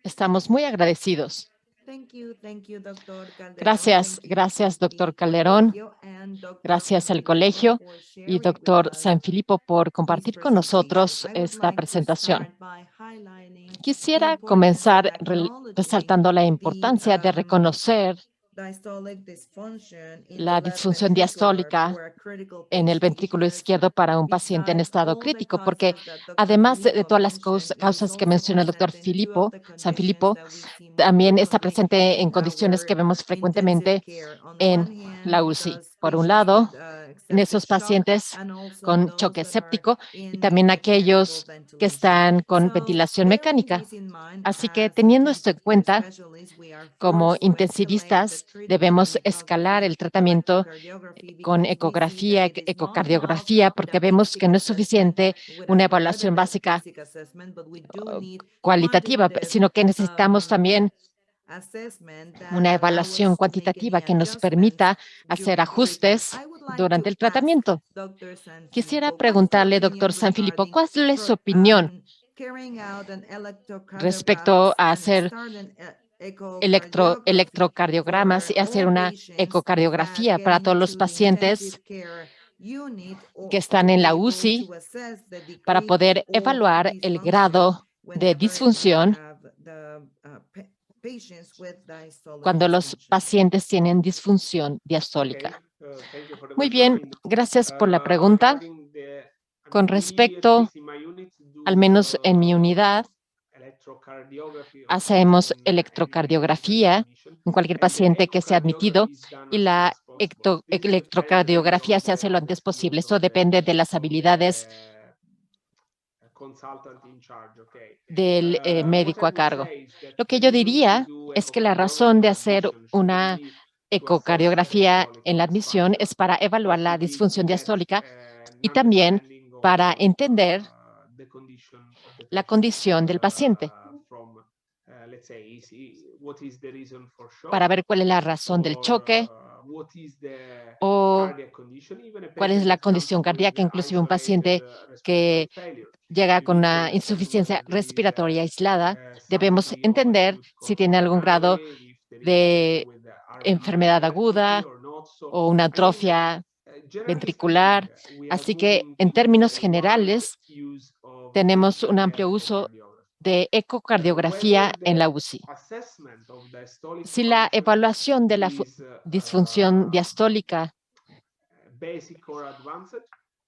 Estamos muy agradecidos. Gracias, doctor Calderón. Gracias al colegio y doctor Sanfilippo por compartir con nosotros esta presentación. Quisiera comenzar resaltando la importancia de reconocer la disfunción diastólica en el ventrículo izquierdo para un paciente en estado crítico, porque además de todas las causas que mencionó el doctor Sanfilippo, también está presente en condiciones que vemos frecuentemente en la UCI. Por un lado, en esos pacientes con choque séptico y también aquellos que están con ventilación mecánica. Así que teniendo esto en cuenta, como intensivistas debemos escalar el tratamiento con ecografía, ecocardiografía, porque vemos que no es suficiente una evaluación básica cualitativa, sino que necesitamos también una evaluación cuantitativa que nos permita hacer ajustes durante el tratamiento. Quisiera preguntarle, doctor Sanfilippo, ¿cuál es su opinión respecto a hacer electrocardiogramas y hacer una ecocardiografía para todos los pacientes que están en la UCI para poder evaluar el grado de disfunción cuando los pacientes tienen disfunción diastólica? Muy bien, gracias por la pregunta. Con respecto, al menos en mi unidad, hacemos electrocardiografía en cualquier paciente que sea admitido y la electrocardiografía se hace lo antes posible. Eso depende de las habilidades del médico a cargo. Lo que yo diría es que la razón de hacer una ecocardiografía en la admisión es para evaluar la disfunción diastólica y también para entender la condición del paciente, para ver cuál es la razón del choque o cuál es la condición cardíaca, inclusive un paciente que llega con una insuficiencia respiratoria aislada, debemos entender si tiene algún grado de enfermedad aguda o una atrofia ventricular. Así que, en términos generales, tenemos un amplio uso de ecocardiografía en la UCI. Si la evaluación de la disfunción diastólica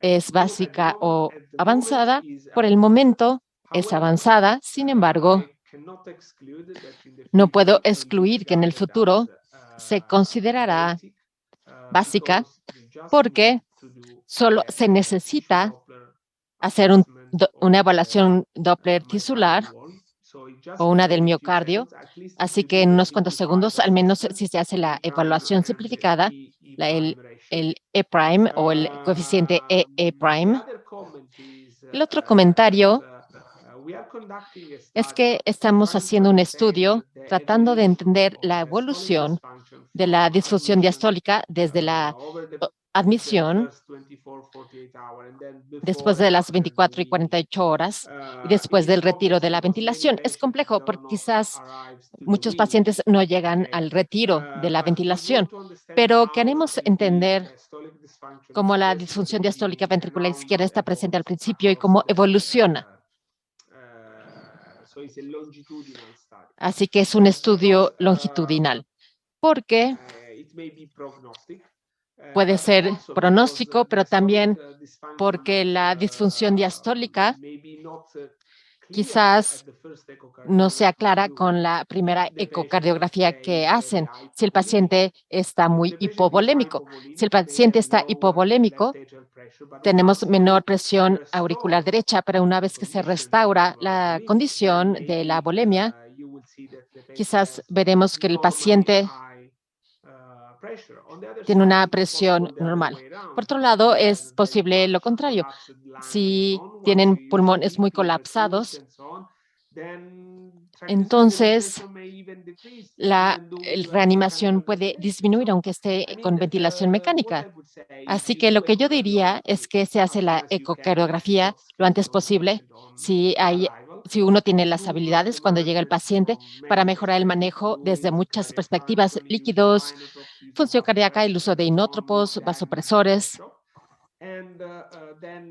es básica o avanzada, por el momento es avanzada. Sin embargo, no puedo excluir que en el futuro se considerará básica porque solo se necesita hacer un una evaluación Doppler tisular o una del miocardio. Así que en unos cuantos segundos, al menos si se hace la evaluación simplificada, el E' o el coeficiente E'. El otro comentario es que estamos haciendo un estudio tratando de entender la evolución de la disfunción diastólica desde la admisión, después de las 24 y 48 horas y después del retiro de la ventilación. Es complejo porque quizás muchos pacientes no llegan al retiro de la ventilación, pero queremos entender cómo la disfunción diastólica ventricular izquierda está presente al principio y cómo evoluciona. Así que es un estudio longitudinal, porque puede ser pronóstico, pero también porque la disfunción diastólica quizás no se aclara con la primera ecocardiografía que hacen, si el paciente está muy hipovolémico. Si el paciente está hipovolémico, tenemos menor presión auricular derecha, pero una vez que se restaura la condición de la volemia, quizás veremos que el paciente tiene una presión normal. Por otro lado, es posible lo contrario. Si tienen pulmones muy colapsados, entonces la reanimación puede disminuir aunque esté con ventilación mecánica. Así que lo que yo diría es que se hace la ecocardiografía lo antes posible si uno tiene las habilidades cuando llega el paciente para mejorar el manejo desde muchas perspectivas, líquidos, función cardíaca, el uso de inótropos, vasopresores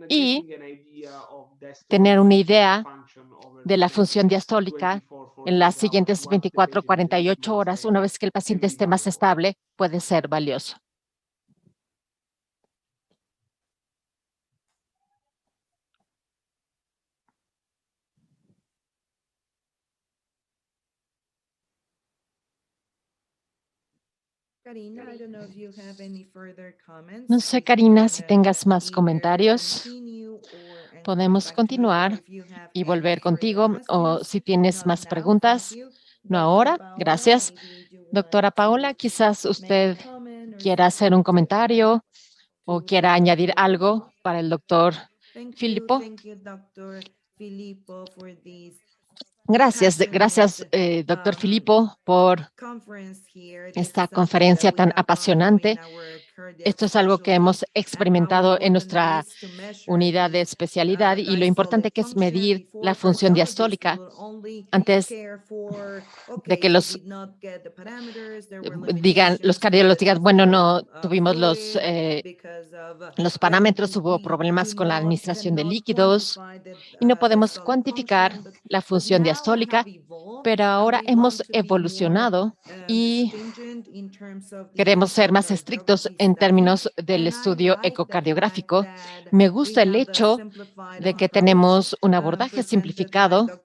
y tener una idea de la función diastólica en las siguientes 24 48 horas, una vez que el paciente esté más estable, puede ser valioso. No sé, Karina, si tengas más comentarios, podemos continuar y volver contigo, o si tienes más preguntas. No ahora, gracias. Doctora Paola, quizás usted quiera hacer un comentario o quiera añadir algo para el doctor Filippo. Gracias, doctor Filippo, por esta conferencia tan apasionante. Esto es algo que hemos experimentado en nuestra unidad de especialidad y lo importante que es medir la función diastólica antes de que los cardiólogos digan, bueno, no tuvimos los parámetros, hubo problemas con la administración de líquidos y no podemos cuantificar la función diastólica, pero ahora hemos evolucionado y queremos ser más estrictos en términos del estudio ecocardiográfico. Me gusta el hecho de que tenemos un abordaje simplificado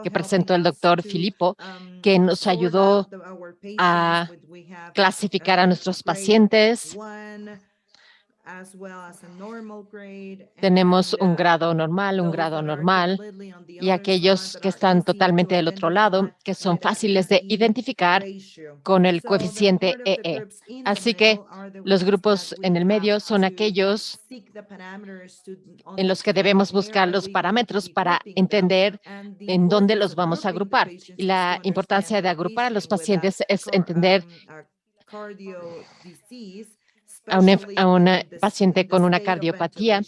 que presentó el doctor Filippo, que nos ayudó a clasificar a nuestros pacientes. Tenemos un grado normal y aquellos que están totalmente del otro lado, que son fáciles de identificar con el coeficiente EE. Así que los grupos en el medio son aquellos en los que debemos buscar los parámetros para entender en dónde los vamos a agrupar. Y la importancia de agrupar a los pacientes es entender a una paciente con una cardiopatía,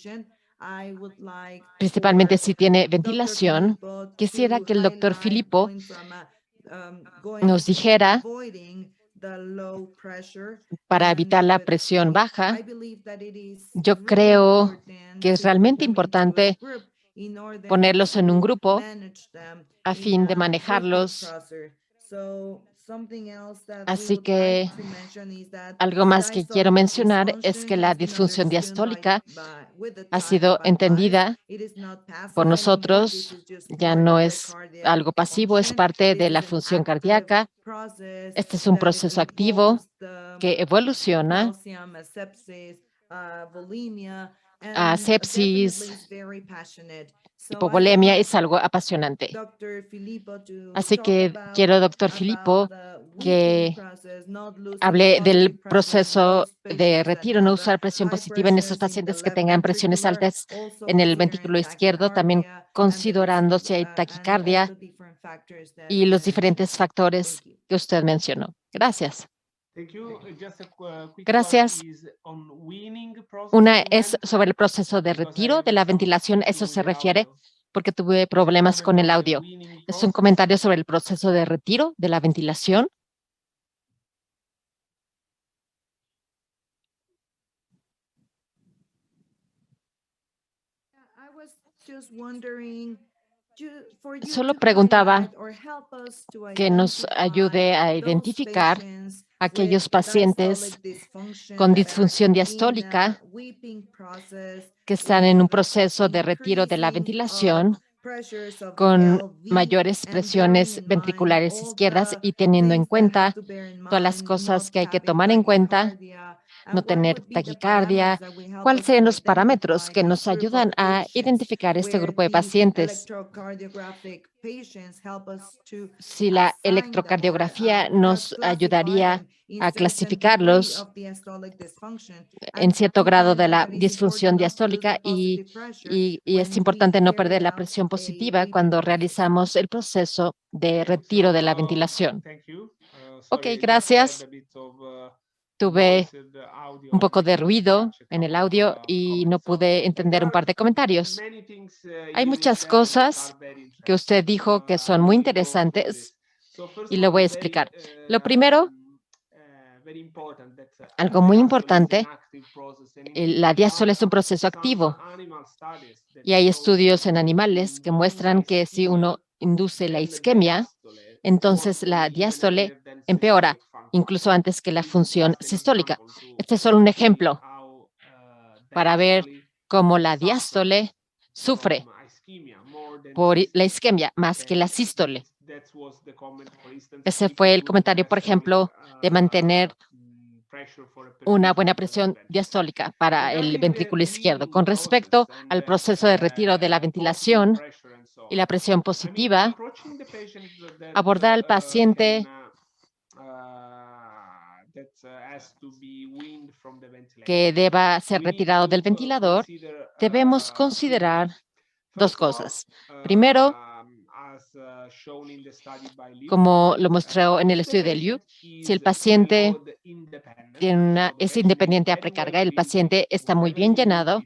principalmente si tiene ventilación. Quisiera que el doctor Filippo nos dijera, para evitar la presión baja, yo creo que es realmente importante ponerlos en un grupo a fin de manejarlos. Así que algo más que quiero mencionar es que la disfunción diastólica ha sido entendida por nosotros, ya no es algo pasivo, es parte de la función cardíaca. Este es un proceso activo que evoluciona sepsis, hipovolemia, es algo apasionante. Así que quiero, doctor Filippo, que hable del proceso de retiro, no usar presión positiva en esos pacientes que tengan presiones altas en el ventrículo izquierdo, también considerando si hay taquicardia y los diferentes factores que usted mencionó. Gracias. Gracias. Una es sobre el proceso de retiro de la ventilación. Eso se refiere porque tuve problemas con el audio. Es un comentario sobre el proceso de retiro de la ventilación. Solo preguntaba que nos ayude a identificar aquellos pacientes con disfunción diastólica que están en un proceso de retiro de la ventilación con mayores presiones ventriculares izquierdas y teniendo en cuenta todas las cosas que hay que tomar en cuenta, no tener taquicardia. ¿Cuáles serían los parámetros que nos ayudan a identificar este grupo de pacientes? Si la electrocardiografía nos ayudaría a clasificarlos en cierto grado de la disfunción diastólica y es importante no perder la presión positiva cuando realizamos el proceso de retiro de la ventilación. Ok, gracias. Tuve un poco de ruido en el audio y no pude entender un par de comentarios. Hay muchas cosas que usted dijo que son muy interesantes y lo voy a explicar. Lo primero, algo muy importante, la diástole es un proceso activo y hay estudios en animales que muestran que si uno induce la isquemia, entonces la diástole empeora, incluso antes que la función sistólica. Este es solo un ejemplo para ver cómo la diástole sufre por la isquemia más que la sístole. Ese fue el comentario, por ejemplo, de mantener una buena presión diastólica para el ventrículo izquierdo. Con respecto al proceso de retiro de la ventilación y la presión positiva, abordar al paciente que deba ser retirado del ventilador, debemos considerar dos cosas. Primero, como lo mostró en el estudio de Liu, si el paciente es independiente a precarga, el paciente está muy bien llenado,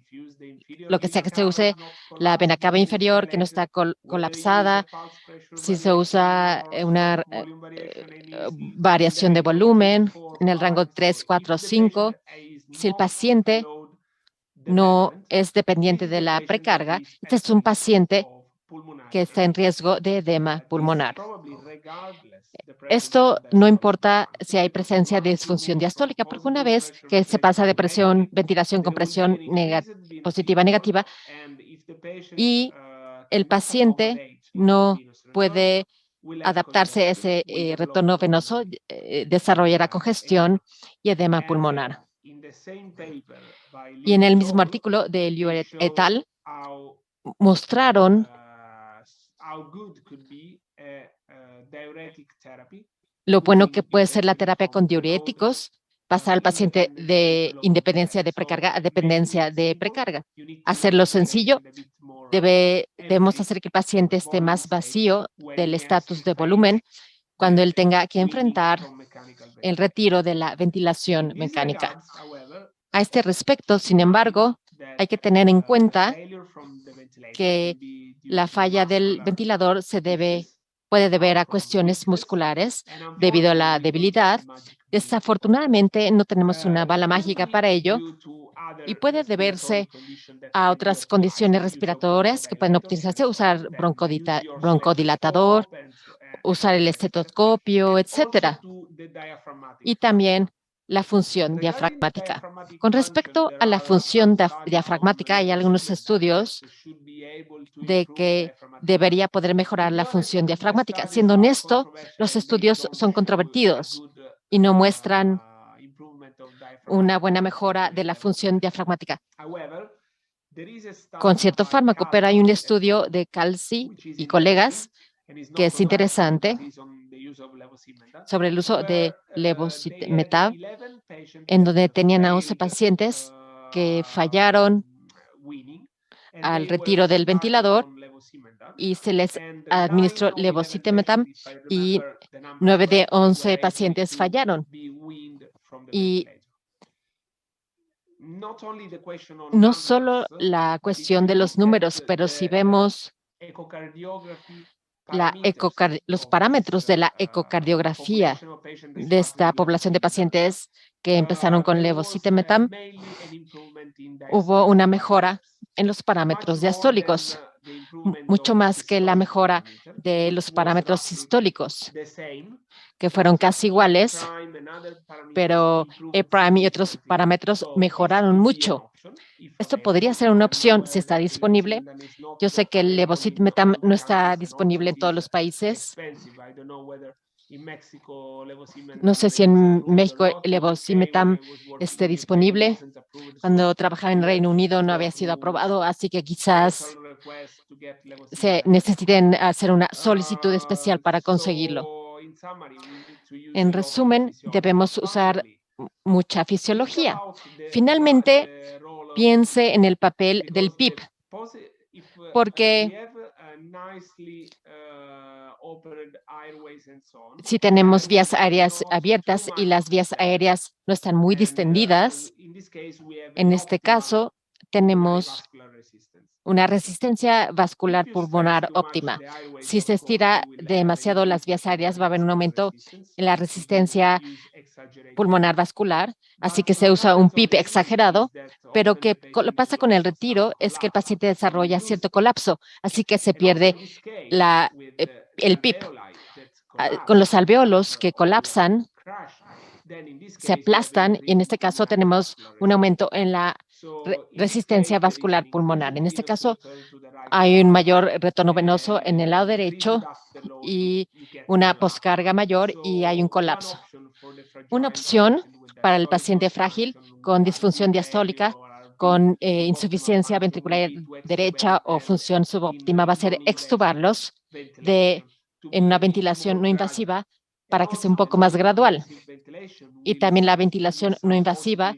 lo que sea que se use, la vena cava inferior que no está colapsada, si se usa una variación de volumen en el rango 3, 4, 5, si el paciente no es dependiente de la precarga, este es un paciente que está en riesgo de edema pulmonar. Esto no importa si hay presencia de disfunción diastólica, porque una vez que se pasa de ventilación con presión positiva negativa y el paciente no puede adaptarse a ese retorno venoso, desarrollará congestión y edema pulmonar. Y en el mismo artículo de Liu et al. Mostraron lo bueno que puede ser la terapia con diuréticos, pasar al paciente de independencia de precarga a dependencia de precarga. Hacerlo sencillo, debemos hacer que el paciente esté más vacío del estatus de volumen cuando él tenga que enfrentar el retiro de la ventilación mecánica. A este respecto, sin embargo, hay que tener en cuenta que la falla del ventilador puede deber a cuestiones musculares debido a la debilidad. Desafortunadamente, no tenemos una bala mágica para ello y puede deberse a otras condiciones respiratorias que pueden utilizarse, usar broncodilatador, usar el estetoscopio, etcétera. Y también la función diafragmática. Con respecto a la función diafragmática, hay algunos estudios de que debería poder mejorar la función diafragmática. Siendo honesto, los estudios son controvertidos y no muestran una buena mejora de la función diafragmática. con cierto fármaco, pero hay un estudio de Calci y colegas que es interesante sobre el uso de levosimetab, en donde tenían a 11 pacientes que fallaron al retiro del ventilador y se les administró levosimetab y 9 de 11 pacientes fallaron. Y no solo la cuestión de los números, pero si vemos los parámetros de la ecocardiografía de esta población de pacientes que empezaron con levosimetab, hubo una mejora en los parámetros diastólicos, mucho más que la mejora de los parámetros sistólicos, que fueron casi iguales, pero E-prime y otros parámetros mejoraron mucho. Esto podría ser una opción si está disponible. Yo sé que el levosimetab no está disponible en todos los países. No sé si en México el levosimetab esté disponible. Cuando trabajaba en Reino Unido no había sido aprobado, así que quizás se necesiten hacer una solicitud especial para conseguirlo. En resumen, debemos usar mucha fisiología. Finalmente, piense en el papel del PIP, porque si tenemos vías aéreas abiertas y las vías aéreas no están muy distendidas, en este caso tenemos una resistencia vascular pulmonar óptima. Si se estira demasiado las vías aéreas, va a haber un aumento en la resistencia pulmonar vascular, así que se usa un PIP exagerado, pero lo que pasa con el retiro es que el paciente desarrolla cierto colapso, así que se pierde el PIP. Con los alvéolos que colapsan, se aplastan y en este caso tenemos un aumento en la resistencia vascular pulmonar. En este caso hay un mayor retorno venoso en el lado derecho y una poscarga mayor y hay un colapso. Una opción para el paciente frágil con disfunción diastólica, con insuficiencia ventricular derecha o función subóptima va a ser extubarlos en una ventilación no invasiva para que sea un poco más gradual. Y también la ventilación no invasiva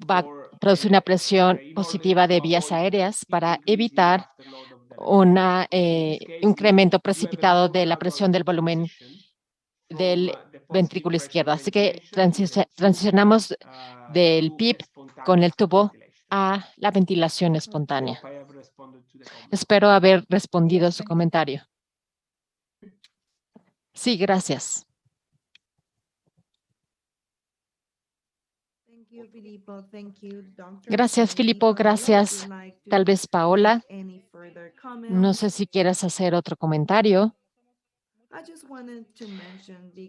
va a producir una presión positiva de vías aéreas para evitar un incremento precipitado de la presión del volumen del ventrículo izquierdo. Así que transicionamos del PIP con el tubo a la ventilación espontánea. Espero haber respondido a su comentario. Sí, gracias. Gracias, Filippo. Gracias. Tal vez Paola. No sé si quieres hacer otro comentario.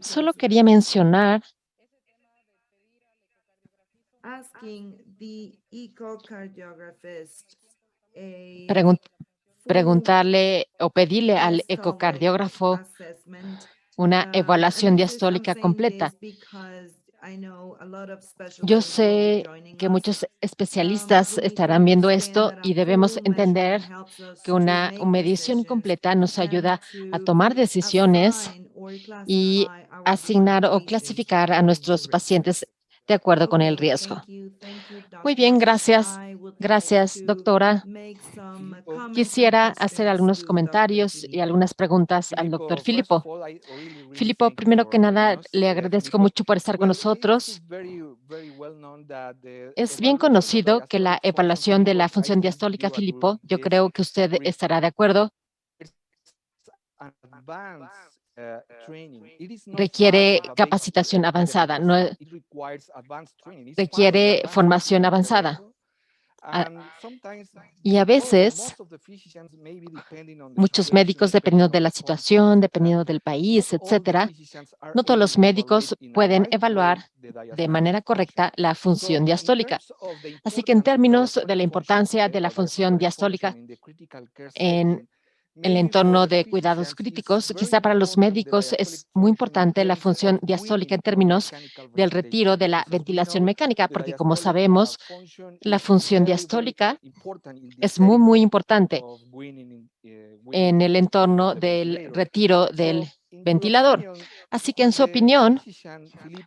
Solo quería mencionar preguntarle o pedirle al ecocardiógrafo una evaluación diastólica completa. Yo sé que muchos especialistas estarán viendo esto y debemos entender que una medición completa nos ayuda a tomar decisiones y asignar o clasificar a nuestros pacientes de acuerdo con el riesgo. Muy bien, gracias. Gracias, doctora. Quisiera hacer algunos comentarios y algunas preguntas al doctor Filippo. Filippo, primero que nada, le agradezco mucho por estar con nosotros. Es bien conocido que la evaluación de la función diastólica, Filippo, yo creo que usted estará de acuerdo, requiere capacitación avanzada, no requiere formación avanzada. Y a veces, muchos médicos, dependiendo de la situación, dependiendo del país, etcétera, no todos los médicos pueden evaluar de manera correcta la función diastólica. Así que en términos de la importancia de la función diastólica en el entorno de cuidados críticos, quizá para los médicos es muy importante la función diastólica en términos del retiro de la ventilación mecánica, porque como sabemos, la función diastólica es muy importante en el entorno del retiro del ventilador. Así que, en su opinión,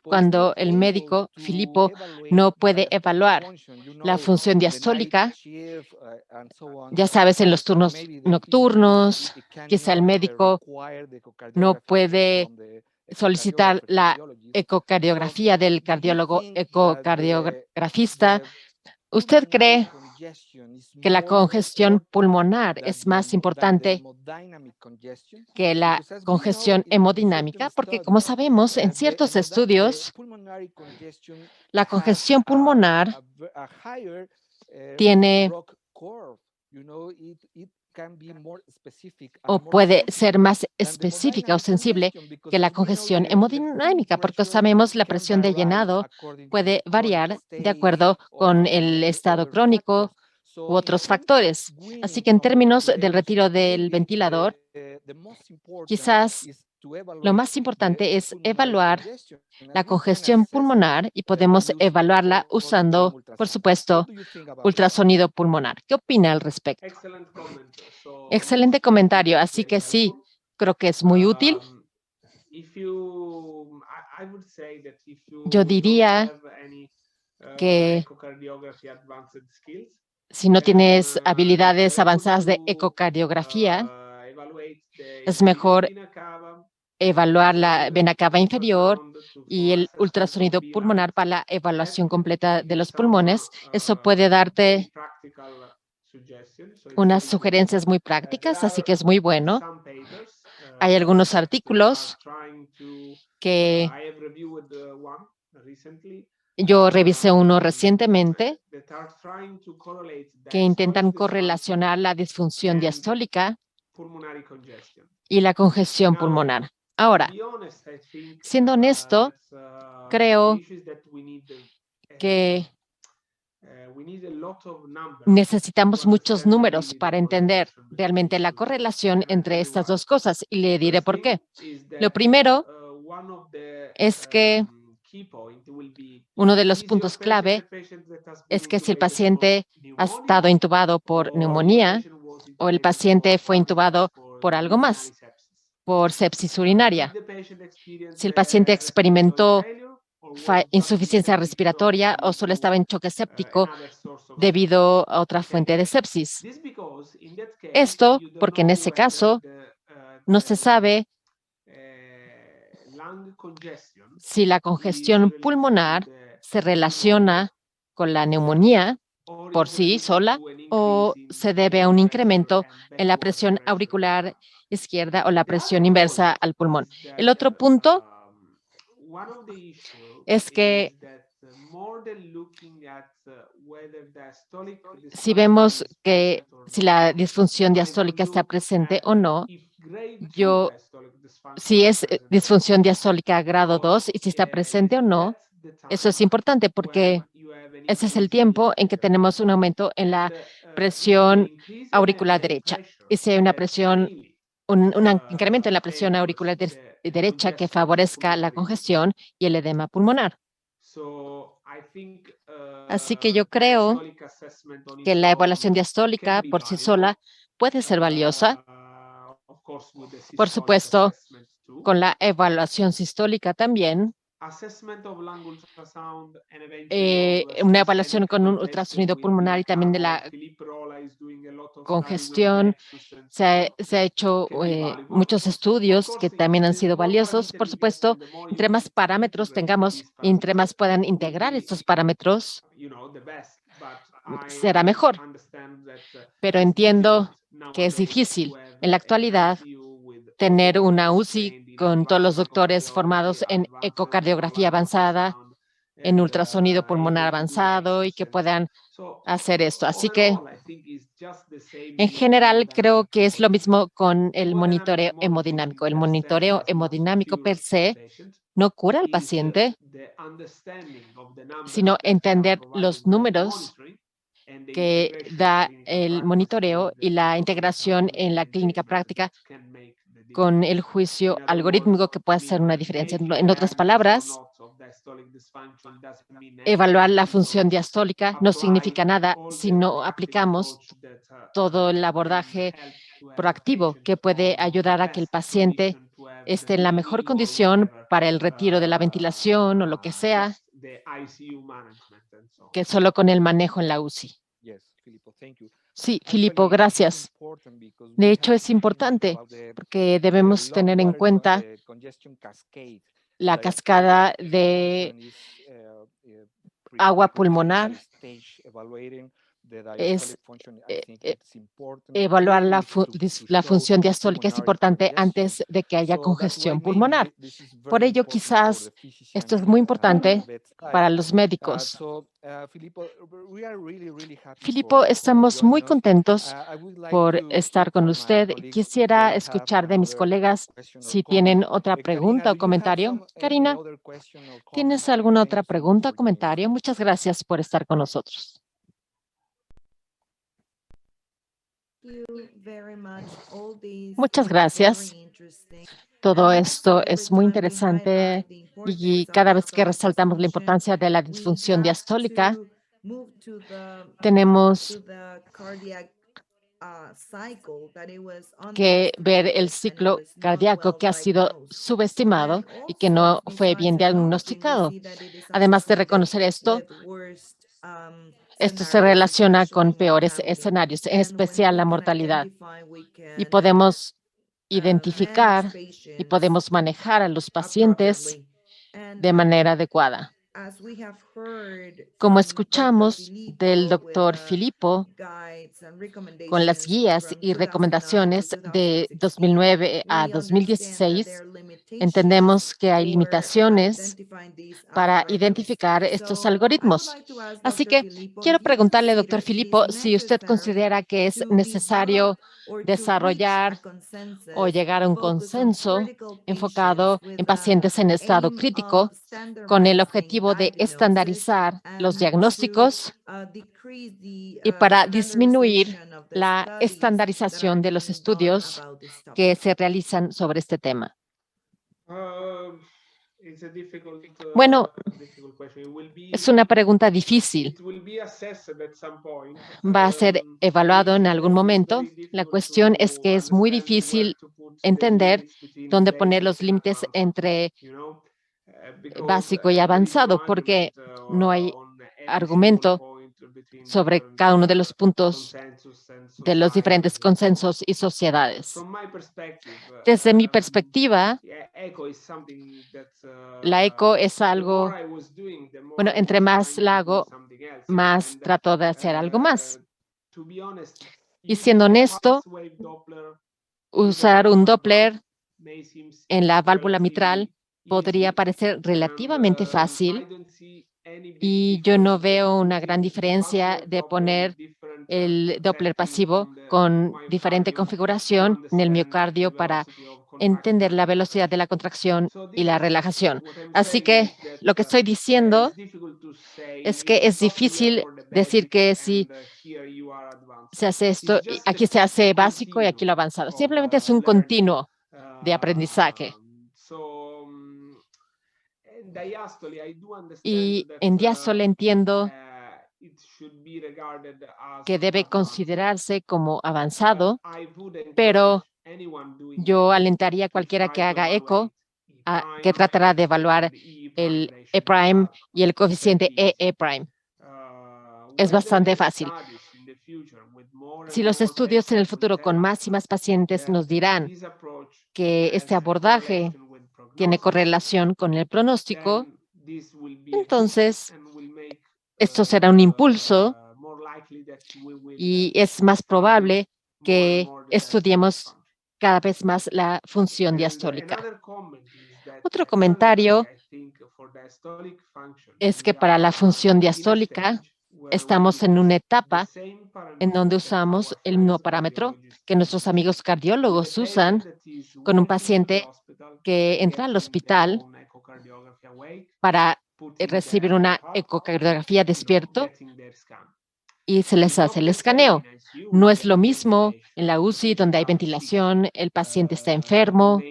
cuando el médico Filippo no puede evaluar la función diastólica, ya sabes, en los turnos nocturnos, quizá el médico no puede solicitar la ecocardiografía del cardiólogo ecocardiografista. ¿Usted cree que la congestión pulmonar es más importante que la congestión hemodinámica? Porque, como sabemos, en ciertos estudios, la congestión pulmonar tiene o puede ser más específica o sensible que la congestión hemodinámica, porque sabemos la presión de llenado puede variar de acuerdo con el estado crónico u otros factores. Así que, en términos del retiro del ventilador, quizás lo más importante es evaluar la congestión pulmonar y podemos evaluarla usando, por supuesto, ultrasonido pulmonar. ¿Qué opina al respecto? Excelente comentario. Así que sí, creo que es muy útil. Yo diría que si no tienes habilidades avanzadas de ecocardiografía, es mejor evaluar la vena cava inferior y el ultrasonido pulmonar para la evaluación completa de los pulmones. Eso puede darte unas sugerencias muy prácticas, así que es muy bueno. Hay algunos artículos que yo revisé uno recientemente que intentan correlacionar la disfunción diastólica y la congestión pulmonar. Ahora, siendo honesto, creo que necesitamos muchos números para entender realmente la correlación entre estas dos cosas, y le diré por qué. Lo primero es que uno de los puntos clave es que si el paciente ha estado intubado por neumonía o el paciente fue intubado por algo más, por sepsis urinaria. Si el paciente experimentó insuficiencia respiratoria o solo estaba en choque séptico debido a otra fuente de sepsis. Esto porque en ese caso no se sabe si la congestión pulmonar se relaciona con la neumonía por sí sola o se debe a un incremento en la presión auricular izquierda o la presión inversa al pulmón. El otro punto es que si vemos que si la disfunción diastólica está presente o no, si es disfunción diastólica grado 2 y si está presente o no, eso es importante porque ese es el tiempo en que tenemos un aumento en la presión auricular derecha. Y si hay una presión, un incremento en la presión auricular derecha que favorezca la congestión y el edema pulmonar. Así que yo creo que la evaluación diastólica por sí sola puede ser valiosa. Por supuesto, con la evaluación sistólica también. Una evaluación con un ultrasonido pulmonar y también de la congestión. Se ha hecho muchos estudios que también han sido valiosos. Por supuesto, entre más parámetros tengamos, entre más puedan integrar estos parámetros, será mejor. Pero entiendo que es difícil en la actualidad tener una UCI con todos los doctores formados en ecocardiografía avanzada, en ultrasonido pulmonar avanzado y que puedan hacer esto. Así que, en general, creo que es lo mismo con el monitoreo hemodinámico. El monitoreo hemodinámico per se no cura al paciente, sino entender los números que da el monitoreo y la integración en la clínica práctica con el juicio algorítmico que puede hacer una diferencia. En otras palabras, evaluar la función diastólica no significa nada si no aplicamos todo el abordaje proactivo que puede ayudar a que el paciente esté en la mejor condición para el retiro de la ventilación o lo que sea, que solo con el manejo en la UCI. Sí, Filippo, gracias. De hecho, es importante porque debemos tener en cuenta la cascada de agua pulmonar. Es evaluar la función diastólica es importante antes de que haya congestión pulmonar. Por ello, quizás esto es muy importante para los médicos. Filippo, estamos muy contentos por estar con usted. Quisiera escuchar de mis colegas si tienen otra pregunta o comentario. Karina, ¿tienes alguna otra pregunta o comentario? Muchas gracias por estar con nosotros. Muchas gracias. Todo esto es muy interesante y cada vez que resaltamos la importancia de la disfunción diastólica, tenemos que ver el ciclo cardíaco que ha sido subestimado y que no fue bien diagnosticado. Además de reconocer esto se relaciona con peores escenarios, en especial la mortalidad. Y podemos identificar y podemos manejar a los pacientes de manera adecuada. Como escuchamos del doctor Filippo, con las guías y recomendaciones de 2009 a 2016, entendemos que hay limitaciones para identificar estos algoritmos. Así que quiero preguntarle, doctor Filippo, si usted considera que es necesario desarrollar o llegar a un consenso enfocado en pacientes en estado crítico con el objetivo de estandarizar los diagnósticos y para disminuir la estandarización de los estudios que se realizan sobre este tema. Bueno, es una pregunta difícil. Va a ser evaluado en algún momento. La cuestión es que es muy difícil entender dónde poner los límites entre básico y avanzado, porque no hay argumento sobre cada uno de los puntos de los diferentes consensos y sociedades. Desde mi perspectiva, la eco es algo, bueno, entre más la hago, más trato de hacer algo más. Y siendo honesto, usar un Doppler en la válvula mitral podría parecer relativamente fácil y yo no veo una gran diferencia de poner el Doppler pasivo con diferente configuración en el miocardio para entender la velocidad de la contracción y la relajación. Así que lo que estoy diciendo es que es difícil decir que si se hace esto, aquí se hace básico y aquí lo avanzado. Simplemente es un continuo de aprendizaje. Y en diástole entiendo que debe considerarse como avanzado, pero yo alentaría a cualquiera que haga eco que tratará de evaluar el E' y el coeficiente E'. Es bastante fácil. Si los estudios en el futuro con más y más pacientes nos dirán que este abordaje tiene correlación con el pronóstico, entonces esto será un impulso y es más probable que estudiemos cada vez más la función diastólica. Otro comentario es que para la función diastólica estamos en una etapa en donde usamos el mismo parámetro que nuestros amigos cardiólogos usan con un paciente que entra al hospital para recibir una ecocardiografía despierto y se les hace el escaneo. No es lo mismo en la UCI, donde hay ventilación, el paciente está enfermo,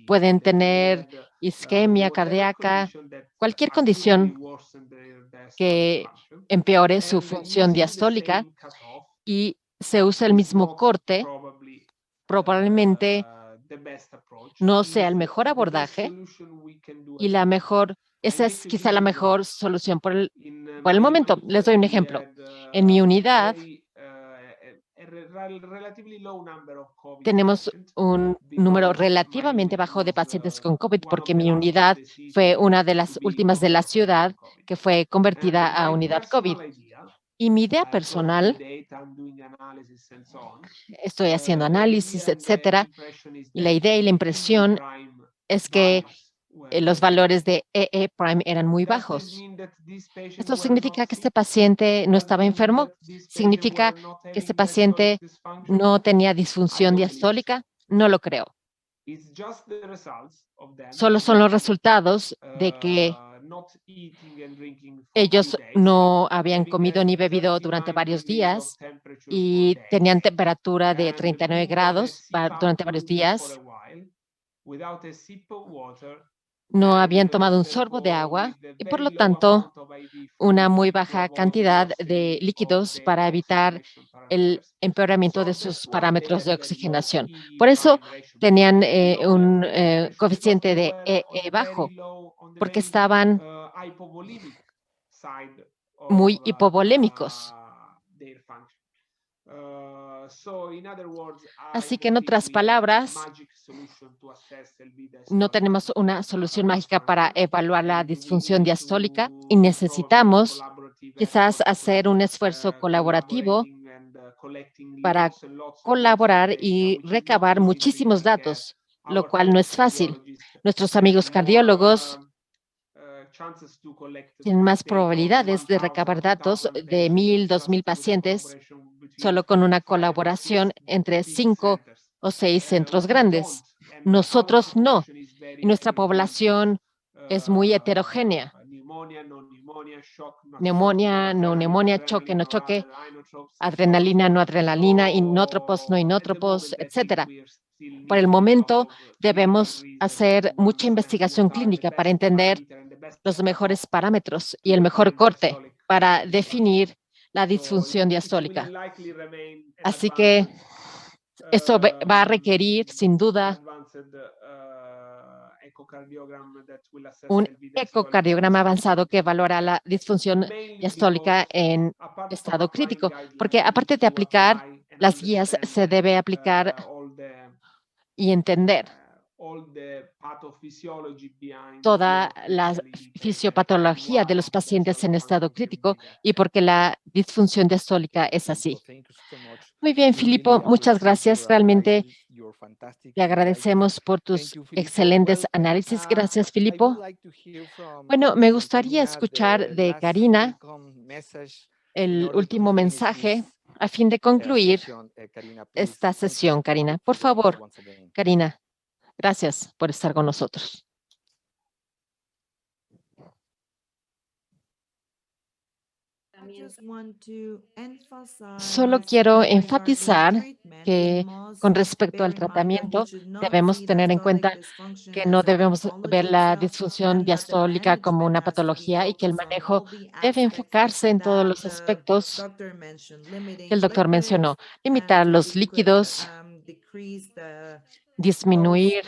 pueden tener isquemia cardíaca, cualquier condición que empeore su función diastólica, y se usa el mismo corte. Probablemente no sea el mejor abordaje y esa es quizá la mejor solución por el momento. Les doy un ejemplo. En mi unidad tenemos un número relativamente bajo de pacientes con COVID, porque mi unidad fue una de las últimas de la ciudad que fue convertida a unidad COVID. Y mi idea personal, estoy haciendo análisis, etcétera, y la idea y la impresión es que los valores de EE prime eran muy bajos. ¿Esto significa que este paciente no estaba enfermo? ¿Significa que este paciente no tenía disfunción diastólica? No lo creo. Solo son los resultados de que ellos no habían comido ni bebido durante varios días y tenían temperatura de 39 grados durante varios días. No habían tomado un sorbo de agua y, por lo tanto, una muy baja cantidad de líquidos para evitar el empeoramiento de sus parámetros de oxigenación. Por eso tenían un coeficiente de EE bajo, porque estaban muy hipovolémicos. Así que, en otras palabras, no tenemos una solución mágica para evaluar la disfunción diastólica y necesitamos quizás hacer un esfuerzo colaborativo para colaborar y recabar muchísimos datos, lo cual no es fácil. Nuestros amigos cardiólogos tienen más probabilidades de recabar datos de 1,000, 2,000 pacientes solo con una colaboración entre 5 o 6 centros grandes. Nosotros no. Y nuestra población es muy heterogénea. Neumonía, no neumonía, choque, no choque, adrenalina, no adrenalina, inótropos, no inótropos, etcétera. Por el momento, debemos hacer mucha investigación clínica para entender los mejores parámetros y el mejor corte para definir la disfunción diastólica. Así que esto va a requerir, sin duda, un ecocardiograma avanzado que evaluará la disfunción diastólica en estado crítico, porque aparte de aplicar las guías, se debe aplicar y entender toda la fisiopatología de los pacientes en estado crítico y por qué la disfunción diastólica es así. Muy bien, Filippo, muchas gracias. Realmente te agradecemos por tus excelentes análisis. Gracias, Filippo. Bueno, me gustaría escuchar de Karina el último mensaje a fin de concluir esta sesión, Karina. Por favor, Karina, gracias por estar con nosotros. Solo quiero enfatizar que con respecto al tratamiento debemos tener en cuenta que no debemos ver la disfunción diastólica como una patología y que el manejo debe enfocarse en todos los aspectos que el doctor mencionó. Limitar los líquidos, disminuir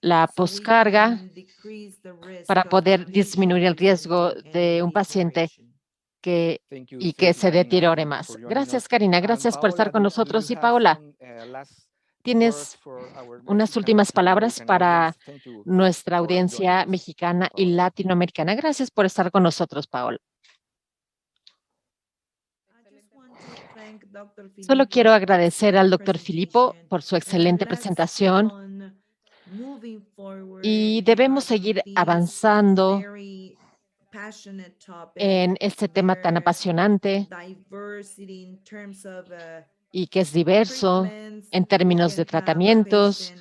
la poscarga para poder disminuir el riesgo de un paciente que se deteriore más. Gracias, Karina. Gracias por estar con nosotros. Y Paola, ¿tienes unas últimas palabras para nuestra audiencia mexicana y latinoamericana? Gracias por estar con nosotros, Paola. Solo quiero agradecer al doctor Filippo por su excelente presentación y debemos seguir avanzando en este tema tan apasionante y que es diverso en términos de tratamientos.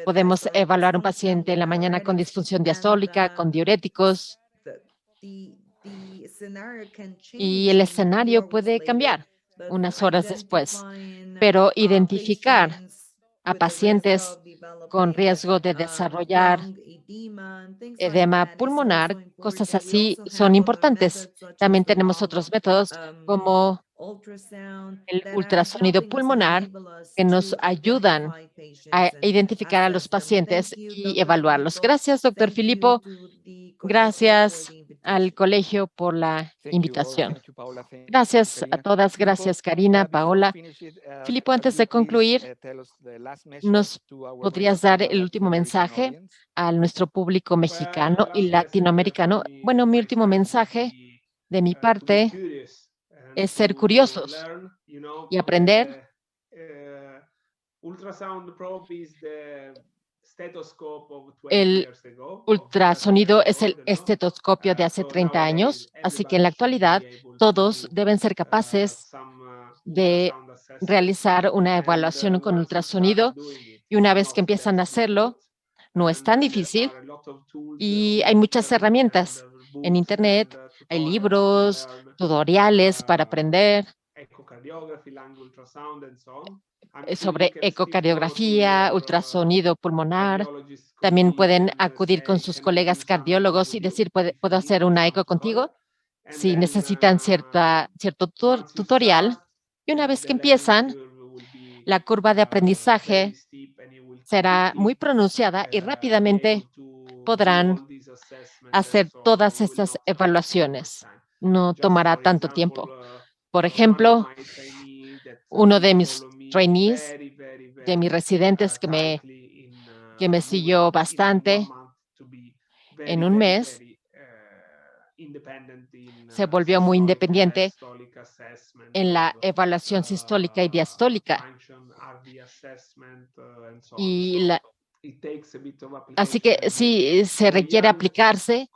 Podemos evaluar un paciente en la mañana con disfunción diastólica, con diuréticos. y el escenario puede cambiar unas horas después, pero identificar a pacientes con riesgo de desarrollar edema pulmonar, cosas así son importantes. También tenemos otros métodos como el ultrasonido pulmonar que nos ayudan a identificar a los pacientes y evaluarlos. Gracias, doctor Filippo. Gracias al colegio por la invitación. Gracias a todas. Gracias, Karina, Paola. Filippo, antes de concluir, ¿nos podrías dar el último mensaje a nuestro público mexicano y latinoamericano? Bueno, mi último mensaje de mi parte es ser curiosos y aprender. El ultrasonido es el estetoscopio de hace 30 años, así que en la actualidad todos deben ser capaces de realizar una evaluación con ultrasonido y una vez que empiezan a hacerlo, no es tan difícil y hay muchas herramientas en Internet, hay libros, tutoriales para aprender sobre ecocardiografía, ultrasonido pulmonar. También pueden acudir con sus colegas cardiólogos y decir, ¿puedo hacer una eco contigo? Si necesitan cierto tutorial. Y una vez que empiezan, la curva de aprendizaje será muy pronunciada y rápidamente podrán hacer todas estas evaluaciones. No tomará tanto tiempo. Por ejemplo, uno de mis trainees, de mis residentes que me siguió bastante en un mes, se volvió muy independiente en la evaluación sistólica y diastólica. Así que sí, se requiere aplicarse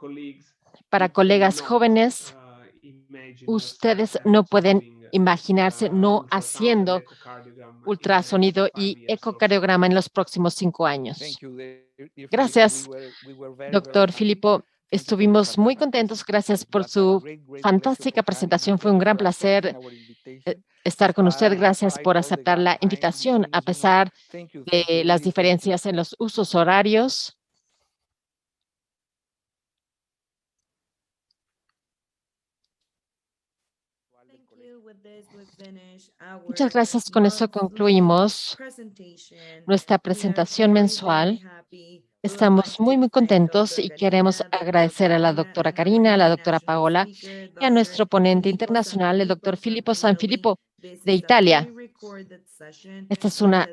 para colegas jóvenes. Ustedes no pueden imaginarse no haciendo ultrasonido y ecocardiograma en los próximos 5 años. Gracias, doctor Filippo. Estuvimos muy contentos. Gracias por su fantástica presentación. Fue un gran placer estar con usted. Gracias por aceptar la invitación a pesar de las diferencias en los usos horarios. Muchas gracias. Con eso concluimos nuestra presentación mensual. Estamos muy contentos y queremos agradecer a la doctora Karina, a la doctora Paola y a nuestro ponente internacional, el doctor Filippo Sanfilippo de Italia. Esta es una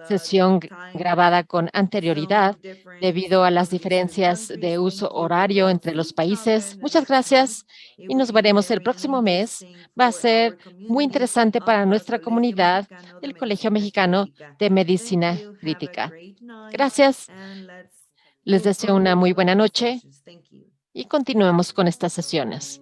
sesión grabada con anterioridad debido a las diferencias de uso horario entre los países. Muchas gracias y nos veremos el próximo mes. Va a ser muy interesante para nuestra comunidad del Colegio Mexicano de Medicina Crítica. Gracias. Les deseo una muy buena noche y continuemos con estas sesiones.